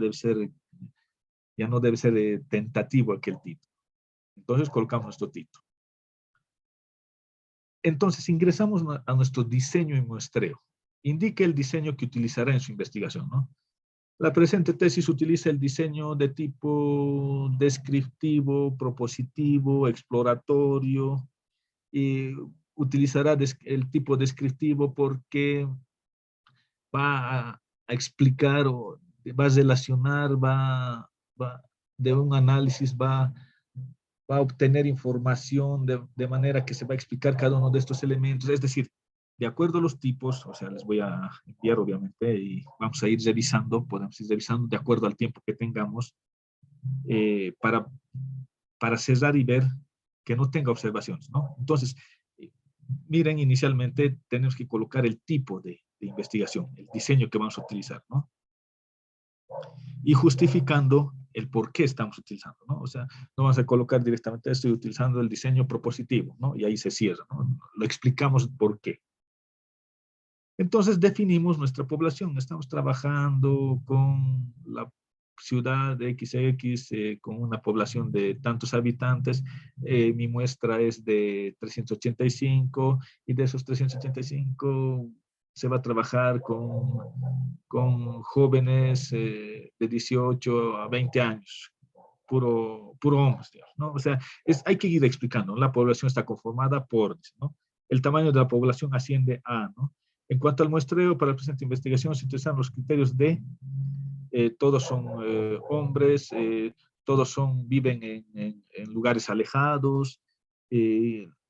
no debe ser tentativo aquel título. Entonces colocamos nuestro título. Entonces ingresamos a nuestro diseño y muestreo. Indique el diseño que utilizará en su investigación, ¿no? La presente tesis utiliza el diseño de tipo descriptivo, propositivo, exploratorio, y utilizará el tipo descriptivo porque va a explicar o va a relacionar, de un análisis va a obtener información de manera que se va a explicar cada uno de estos elementos. Es decir, de acuerdo a los tipos, o sea, les voy a enviar obviamente y vamos a ir revisando, podemos ir revisando de acuerdo al tiempo que tengamos para cerrar y ver que no tenga observaciones, ¿no? Entonces, miren, inicialmente tenemos que colocar el tipo de investigación, el diseño que vamos a utilizar, ¿no? Y justificando el por qué estamos utilizando, ¿no? O sea, no vamos a colocar directamente estoy utilizando el diseño propositivo, ¿no? Y ahí se cierra, ¿no? Lo explicamos por qué. Entonces definimos nuestra población. Estamos trabajando con la ciudad de XX, con una población de tantos habitantes. Mi muestra es de 385 y de esos 385 se va a trabajar con jóvenes de 18 a 20 años, puro hombres, digamos, ¿no? O sea, hay que ir explicando, ¿no? La población está conformada por, ¿no? El tamaño de la población asciende a, ¿no? En cuanto al muestreo, para la presente investigación se utilizan los criterios de todos son hombres, todos viven en lugares alejados,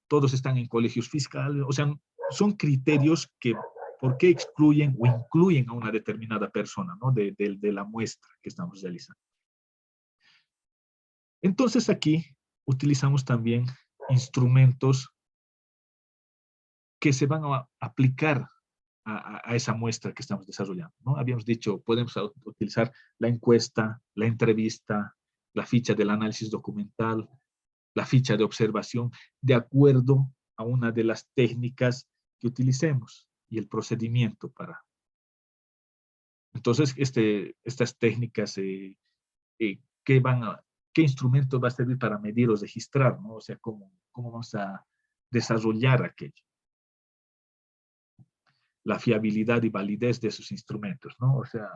todos están en colegios fiscales, o sea, son criterios que ¿por qué excluyen o incluyen a una determinada persona, ¿no? de la muestra que estamos realizando? Entonces aquí utilizamos también instrumentos que se van a aplicar a esa muestra que estamos desarrollando, ¿no? Habíamos dicho, podemos utilizar la encuesta, la entrevista, la ficha del análisis documental, la ficha de observación, de acuerdo a una de las técnicas que utilicemos y el procedimiento para. Entonces, estas técnicas, ¿qué qué instrumento va a servir para medir o registrar, ¿no? O sea, cómo vamos a desarrollar aquello. La fiabilidad y validez de esos instrumentos, ¿no? O sea,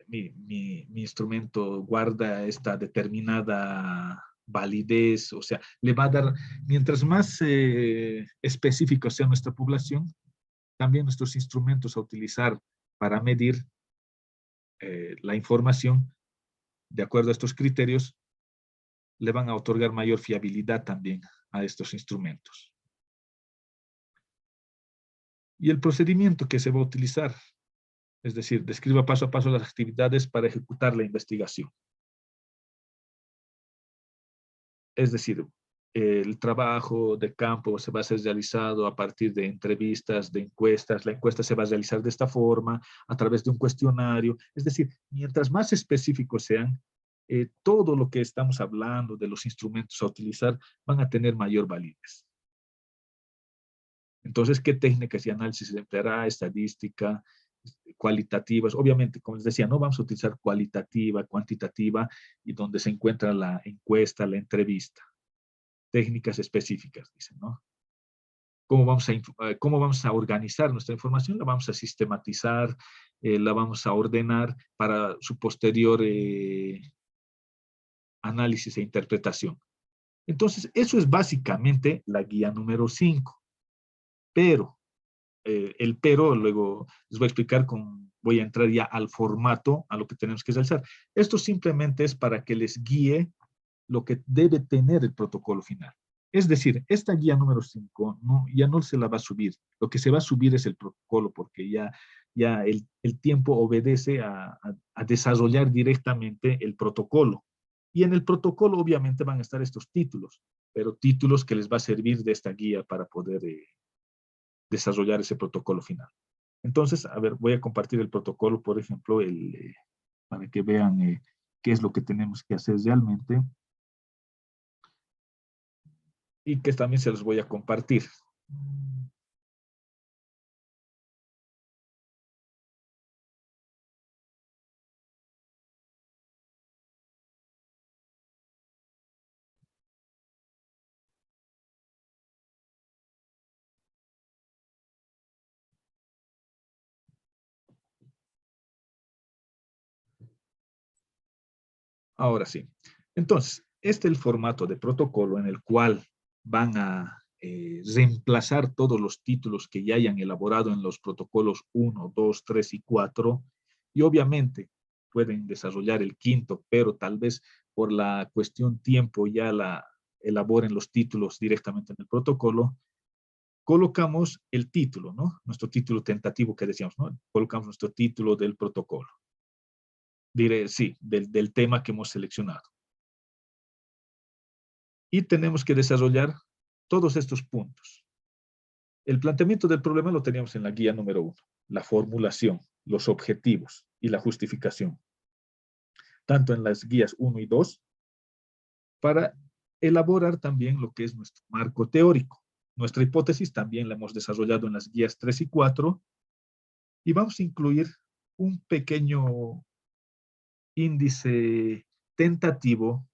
mi instrumento guarda esta determinada validez, o sea, le va a dar, mientras más específica sea nuestra población, también nuestros instrumentos a utilizar para medir la información, de acuerdo a estos criterios, le van a otorgar mayor fiabilidad también a estos instrumentos. Y el procedimiento que se va a utilizar, es decir, describa paso a paso las actividades para ejecutar la investigación. Es decir, el trabajo de campo se va a ser realizado a partir de entrevistas, de encuestas. La encuesta se va a realizar de esta forma, a través de un cuestionario. Es decir, mientras más específicos sean, todo lo que estamos hablando de los instrumentos a utilizar van a tener mayor validez. Entonces, ¿qué técnicas y análisis se empleará? Estadística, cualitativas. Obviamente, como les decía, no vamos a utilizar cualitativa, cuantitativa, y donde se encuentra la encuesta, la entrevista. Técnicas específicas, dicen, ¿no? ¿Cómo vamos a organizar nuestra información? La vamos a sistematizar, la vamos a ordenar para su posterior análisis e interpretación. Entonces, eso es básicamente la guía número 5. Pero, el pero, luego les voy a explicar voy a entrar ya al formato, a lo que tenemos que realizar. Esto simplemente es para que les guíe lo que debe tener el protocolo final. Es decir, esta guía número 5 ya no se la va a subir. Lo que se va a subir es el protocolo, porque ya el tiempo obedece a desarrollar directamente el protocolo. Y en el protocolo obviamente van a estar estos títulos, pero títulos que les va a servir de esta guía para poder desarrollar ese protocolo final. Entonces, a ver, voy a compartir el protocolo, por ejemplo, para que vean qué es lo que tenemos que hacer realmente. Y que también se los voy a compartir. Ahora sí. Entonces, este es el formato de protocolo en el cual van a reemplazar todos los títulos que ya hayan elaborado en los protocolos 1, 2, 3 y 4. Y obviamente pueden desarrollar el 5º, pero tal vez por la cuestión tiempo ya elaboren los títulos directamente en el protocolo. Colocamos el título, ¿no? Nuestro título tentativo que decíamos, ¿no? Colocamos nuestro título del protocolo. Diré, sí, del tema que hemos seleccionado. Y tenemos que desarrollar todos estos puntos. El planteamiento del problema lo teníamos en la guía número 1. La formulación, los objetivos y la justificación. Tanto en las guías 1 y 2, para elaborar también lo que es nuestro marco teórico. Nuestra hipótesis también la hemos desarrollado en las guías 3 y 4. Y vamos a incluir un pequeño índice tentativo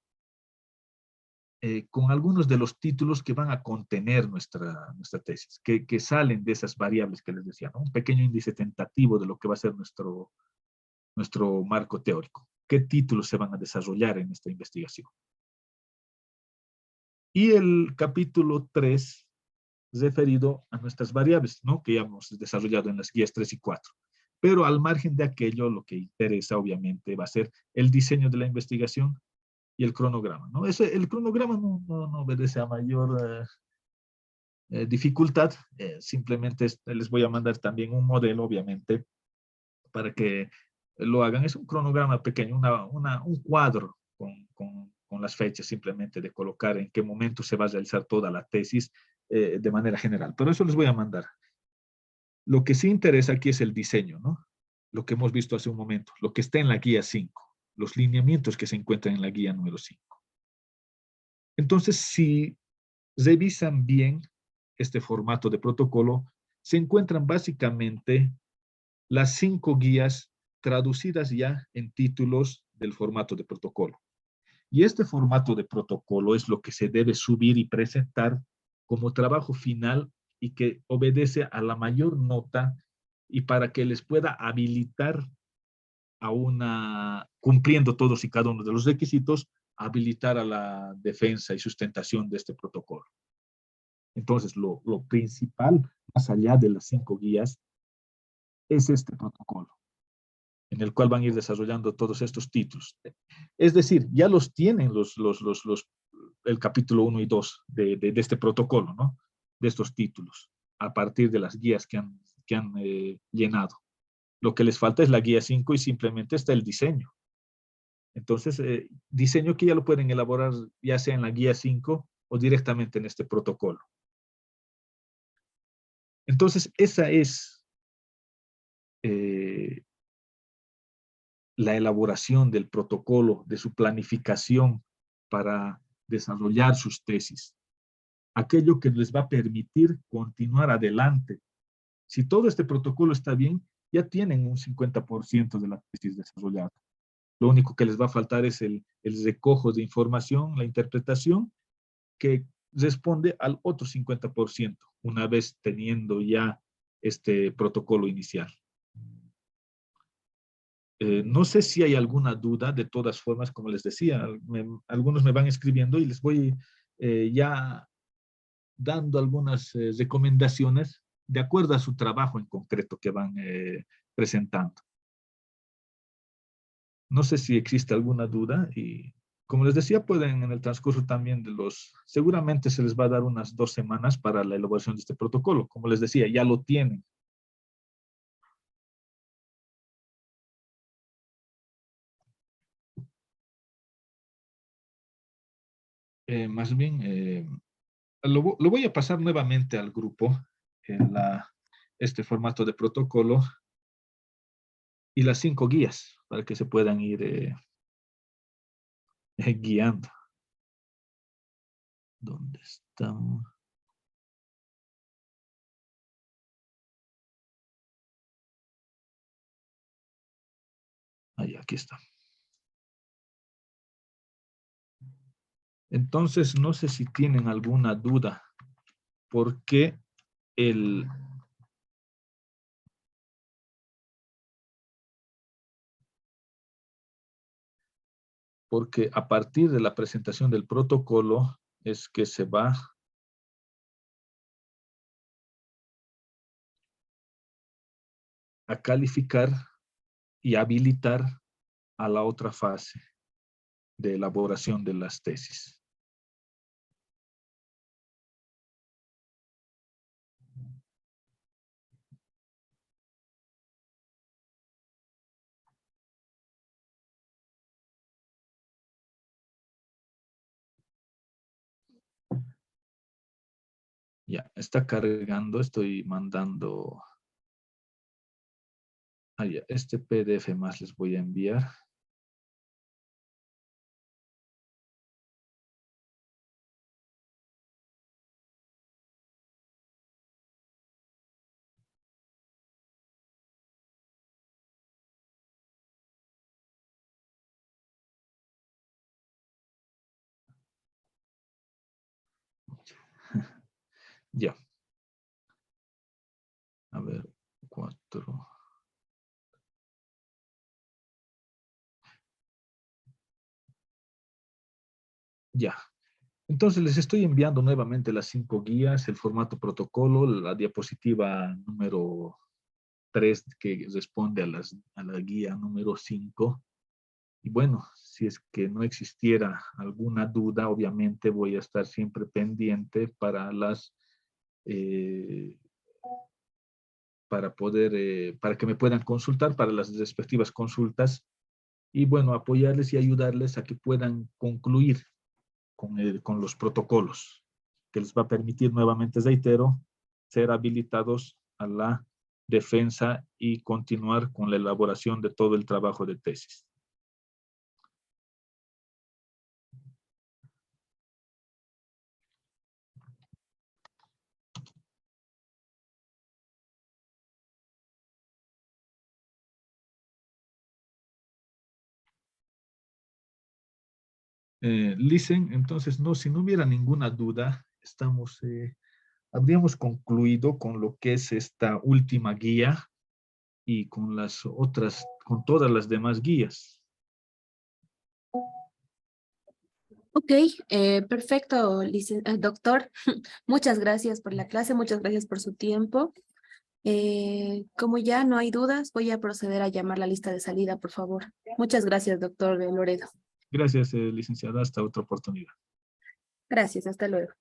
con algunos de los títulos que van a contener nuestra tesis, que salen de esas variables que les decía, ¿no? Un pequeño índice tentativo de lo que va a ser nuestro marco teórico. ¿Qué títulos se van a desarrollar en esta investigación? Y el capítulo 3, referido a nuestras variables, ¿no? Que ya hemos desarrollado en las guías 3 y 4. Pero al margen de aquello, lo que interesa obviamente va a ser el diseño de la investigación y el cronograma, ¿no? El cronograma no obedece a mayor dificultad, simplemente les voy a mandar también un modelo, obviamente, para que lo hagan. Es un cronograma pequeño, un cuadro con las fechas, simplemente de colocar en qué momento se va a realizar toda la tesis de manera general. Pero eso les voy a mandar. Lo que sí interesa aquí es el diseño, ¿no? Lo que hemos visto hace un momento, lo que está en la guía 5, los lineamientos que se encuentran en la guía número 5. Entonces, si revisan bien este formato de protocolo, se encuentran básicamente las 5 guías traducidas ya en títulos del formato de protocolo. Y este formato de protocolo es lo que se debe subir y presentar como trabajo final y que obedece a la mayor nota y para que les pueda habilitar a una, cumpliendo todos y cada uno de los requisitos, habilitar a la defensa y sustentación de este protocolo. Entonces, lo principal, más allá de las 5 guías, es este protocolo, en el cual van a ir desarrollando todos estos títulos. Es decir, ya los tienen el capítulo 1 y 2 de este protocolo, ¿no? De estos títulos, a partir de las guías que han llenado. Lo que les falta es la guía 5 y simplemente está el diseño. Entonces, diseño que ya lo pueden elaborar ya sea en la guía 5 o directamente en este protocolo. Entonces, esa es la elaboración del protocolo, de su planificación para desarrollar sus tesis. Aquello que les va a permitir continuar adelante. Si todo este protocolo está bien, ya tienen un 50% de la tesis desarrollada. Lo único que les va a faltar es el recojo de información, la interpretación, que responde al otro 50%, una vez teniendo ya este protocolo inicial. No sé si hay alguna duda, de todas formas, como les decía, algunos me van escribiendo y les voy ya dando algunas recomendaciones de acuerdo a su trabajo en concreto que van presentando. No sé si existe alguna duda y como les decía, pueden en el transcurso también seguramente se les va a dar unas 2 semanas para la elaboración de este protocolo. Como les decía, ya lo tienen. Más bien, lo voy a pasar nuevamente al grupo, en este formato de protocolo y las 5 guías para que se puedan ir guiando. ¿Dónde están? Ahí, aquí está. Entonces, no sé si tienen alguna duda, porque porque a partir de la presentación del protocolo es que se va a calificar y habilitar a la otra fase de elaboración de las tesis. Ya, está cargando, estoy mandando. Ya, este PDF más les voy a enviar. Ya. A ver, 4. Ya. Entonces les estoy enviando nuevamente las 5 guías, el formato protocolo, la diapositiva número 3 que responde a la guía número 5. Y bueno, si es que no existiera alguna duda, obviamente voy a estar siempre pendiente para para que me puedan consultar para las respectivas consultas y bueno, apoyarles y ayudarles a que puedan concluir con los protocolos, que les va a permitir nuevamente, reitero, ser habilitados a la defensa y continuar con la elaboración de todo el trabajo de tesis. Licen, entonces, si no hubiera ninguna duda, habríamos concluido con lo que es esta última guía y con las otras, con todas las demás guías. Ok, perfecto, doctor. Muchas gracias por la clase, muchas gracias por su tiempo. Como ya no hay dudas, voy a proceder a llamar la lista de salida, por favor. Muchas gracias, doctor Loredo. Gracias, licenciada. Hasta otra oportunidad. Gracias, hasta luego.